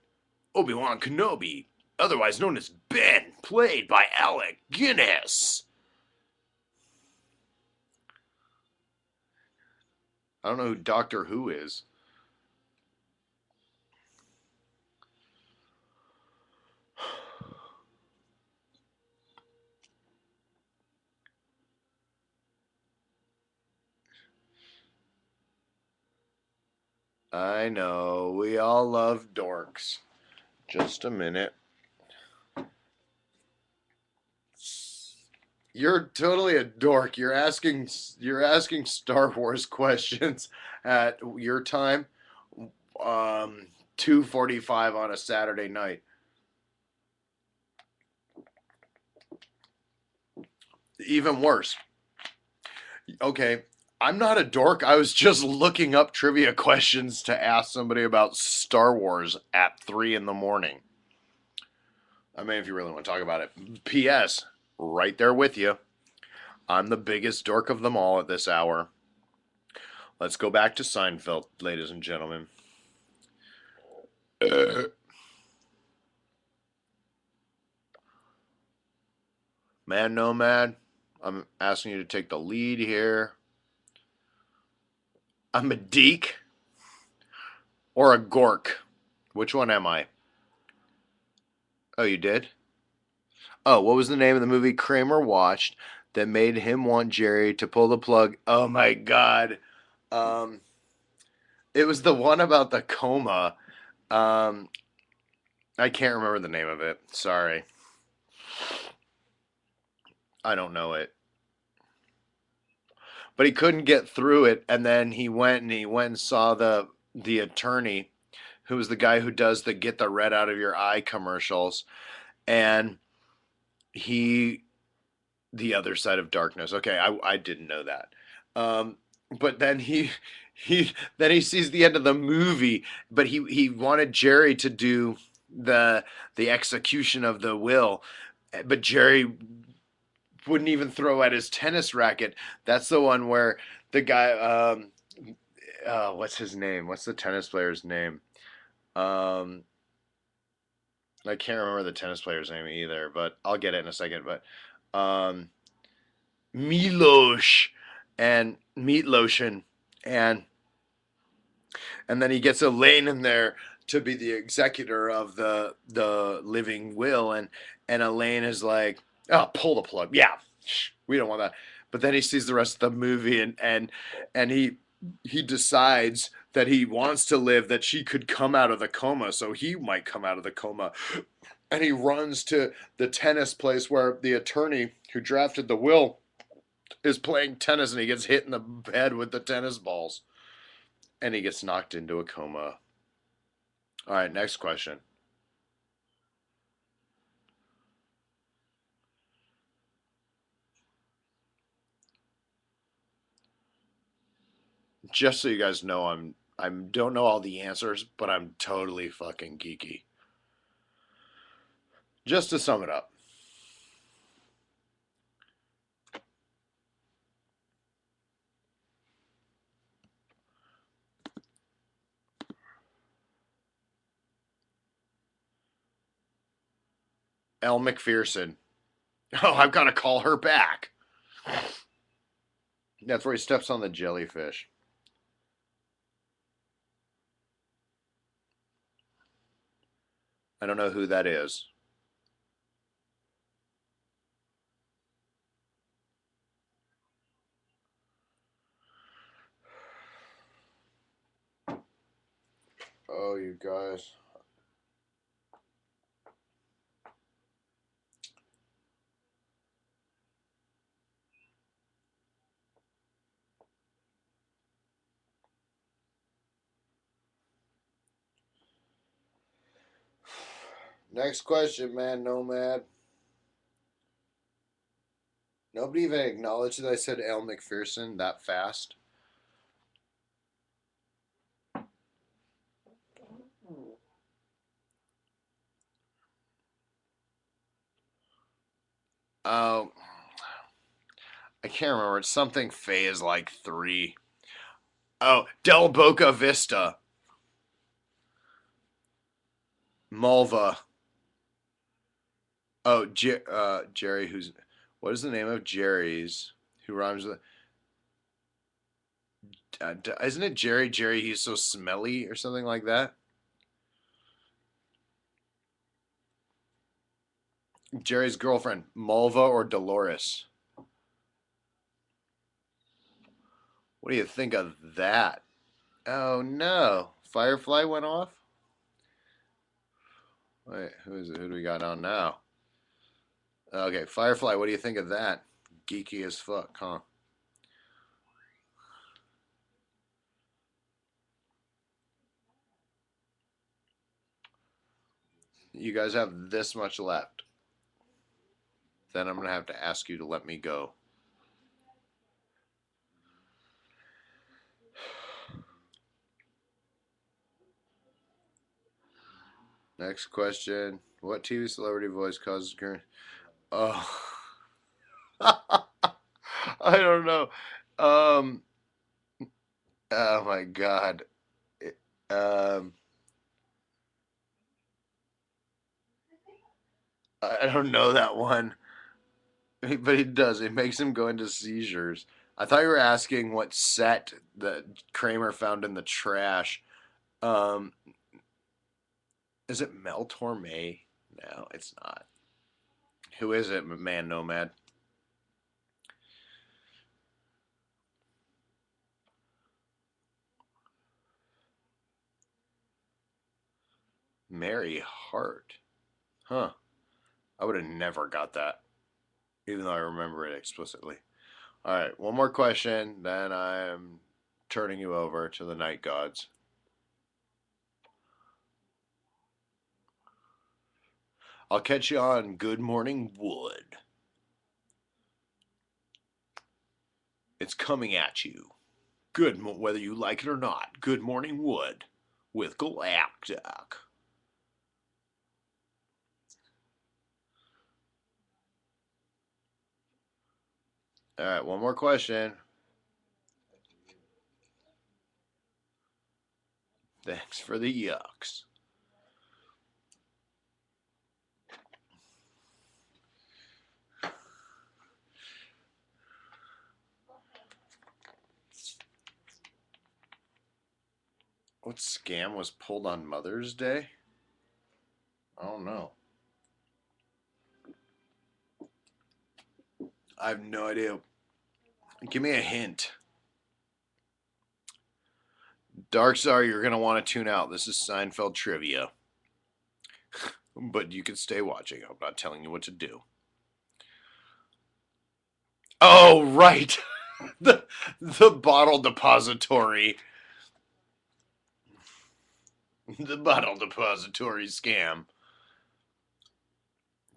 Obi-Wan Kenobi, otherwise known as Ben, played by Alec Guinness. I don't know who Doctor Who is. I know, we all love dorks. Just a minute. You're totally a dork. You're asking Star Wars questions at your time. 2:45 on a Saturday night. Even worse. Okay, I'm not a dork. I was just looking up trivia questions to ask somebody about Star Wars at 3 in the morning. I mean, if you really want to talk about it. P.S. Right there with you. I'm the biggest dork of them all at this hour. Let's go back to Seinfeld, ladies and gentlemen. Man Nomad, I'm asking you to take the lead here. I'm a deek or a gork. Which one am I? Oh, you did? Oh, what was the name of the movie Kramer watched that made him want Jerry to pull the plug? Oh my god. Um, it was the one about the coma. Um, I can't remember the name of it. Sorry. I don't know it. But he couldn't get through it, and then he went and saw the attorney, who was the guy who does the get the red out of your eye commercials, and he the other side of darkness. Okay, I didn't know that. But then he sees the end of the movie, but he wanted Jerry to do the execution of the will, but Jerry wouldn't even throw at his tennis racket. That's the one where the guy, what's his name? What's the tennis player's name? Um, I can't remember the tennis player's name either, but I'll get it in a second. But Milosh and Meat Lotion, and and then he gets Elaine in there to be the executor of the living will, and Elaine is like, oh, pull the plug, yeah, we don't want that. But then he sees the rest of the movie, and he decides that he wants to live, that she could come out of the coma, so he might come out of the coma, and he runs to the tennis place where the attorney who drafted the will is playing tennis, and he gets hit in the head with the tennis balls, and he gets knocked into a coma. All right, next question. Just so you guys know, I don't know all the answers, but I'm totally fucking geeky. Just to sum it up, Elle McPherson. Oh, I've got to call her back. That's where he steps on the jellyfish. I don't know who that is. Oh, you guys. Next question, man, Nomad. Nobody even acknowledged that I said Elle McPherson that fast. Oh, I can't remember. It's something phase like 3. Oh, Del Boca Vista. Malva. Oh, Jerry, who's. What is the name of Jerry's? Who rhymes with. Isn't it Jerry? Jerry, he's so smelly or something like that? Jerry's girlfriend, Malva or Dolores? What do you think of that? Oh no. Firefly went off? Wait, who is it? Who do we got on now? Okay, Firefly, what do you think of that? Geeky as fuck, huh? You guys have this much left. Then I'm going to have to ask you to let me go. Next question. What TV celebrity voice causes current? Oh. I don't know. Um. Oh my god. Um. I don't know that one, but he does. It makes him go into seizures. I thought you were asking what set that Kramer found in the trash. Um. Is it Mel Torme? No, it's not. Who is it, Man Nomad? Mary Hart. Huh. I would have never got that, even though I remember it explicitly. All right, one more question, then I'm turning you over to the night gods. I'll catch you on Good Morning Wood. It's coming at you. Whether you like it or not. Good Morning Wood with Galactic. All right, one more question. Thanks for the yucks. What scam was pulled on Mother's Day? I don't know. I have no idea. Give me a hint. Darkstar, you're going to want to tune out. This is Seinfeld trivia. But you can stay watching. I'm not telling you what to do. Oh, right. the bottle depository. The bottle depository scam.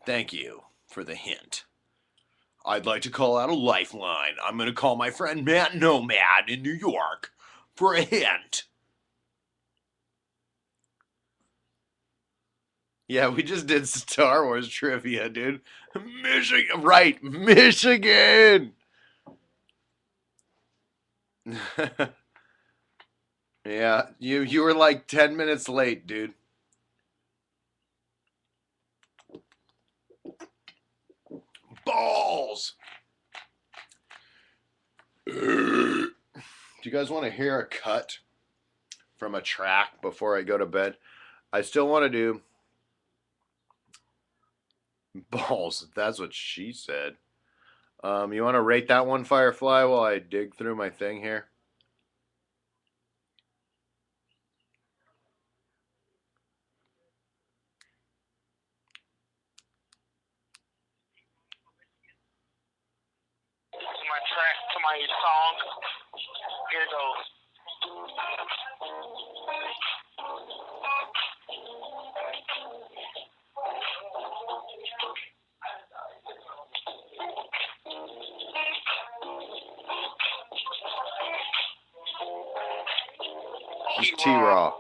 Thank you for the hint. I'd like to call out a lifeline. I'm going to call my friend Matt Nomad in New York for a hint. Yeah, we just did Star Wars trivia, dude. Michigan, right? Michigan. Yeah, you were like 10 minutes late, dude. Balls. Do you guys want to hear a cut from a track before I go to bed? I still want to do balls. That's what she said. You want to rate that one, Firefly, while I dig through my thing here? My track to my song. Here it goes. It's T-Raw.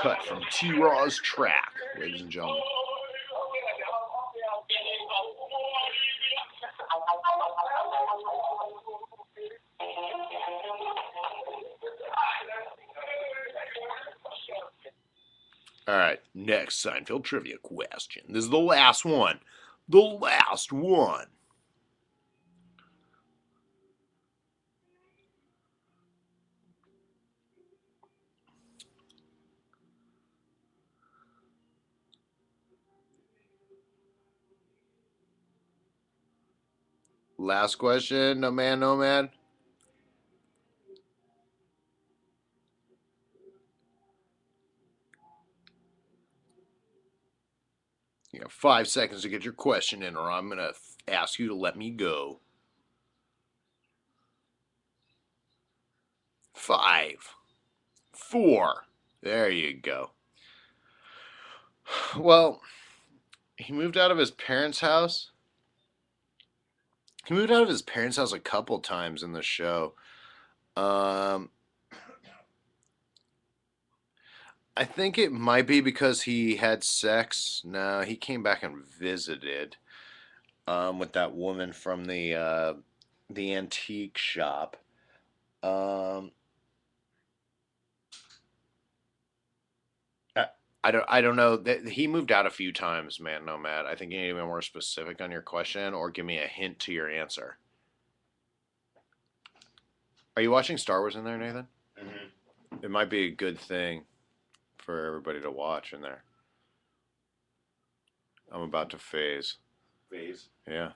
cut from T-Raw's track, ladies and gentlemen. All right, next Seinfeld trivia question. This is the last one. The last one. Last question. No man, no man. You have 5 seconds to get your question in, or I'm going to ask you to let me go. 5, 4. There you go. Well, he moved out of his parents' house. He moved out of his parents' house a couple times in the show. Um, I think it might be because he had sex. No, he came back and visited with that woman from the antique shop. Um, I, I don't know. He moved out a few times, man. No, Matt. I think you need to be more specific on your question, or give me a hint to your answer. Are you watching Star Wars in there, Nathan? Mm-hmm. It might be a good thing for everybody to watch in there. I'm about to phase. Phase. Yeah.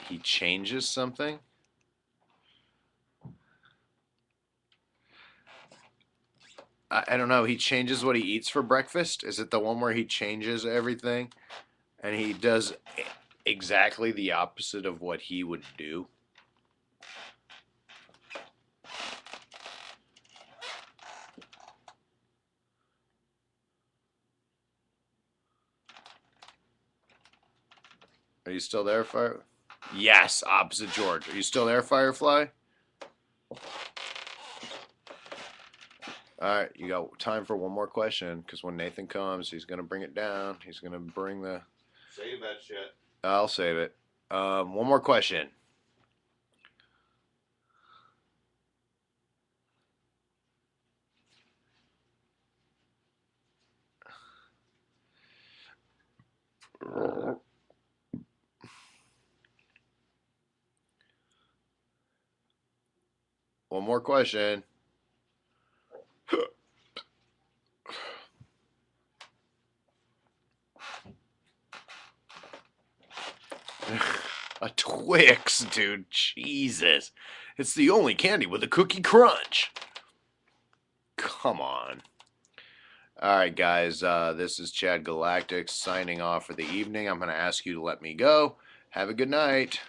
He changes something. I don't know. He changes what he eats for breakfast. Is it the one where he changes everything and he does exactly the opposite of what he would do? Are you still there, Fire? Yes, opposite George. Are you still there, Firefly? All right, you got time for one more question because when Nathan comes, he's gonna bring it down. He's gonna bring the. Save that shit. I'll save it. One more question. One more question. A Twix, dude. Jesus. It's the only candy with a cookie crunch. Come on. All right, guys. This is Chad Galactic signing off for the evening. I'm going to ask you to let me go. Have a good night.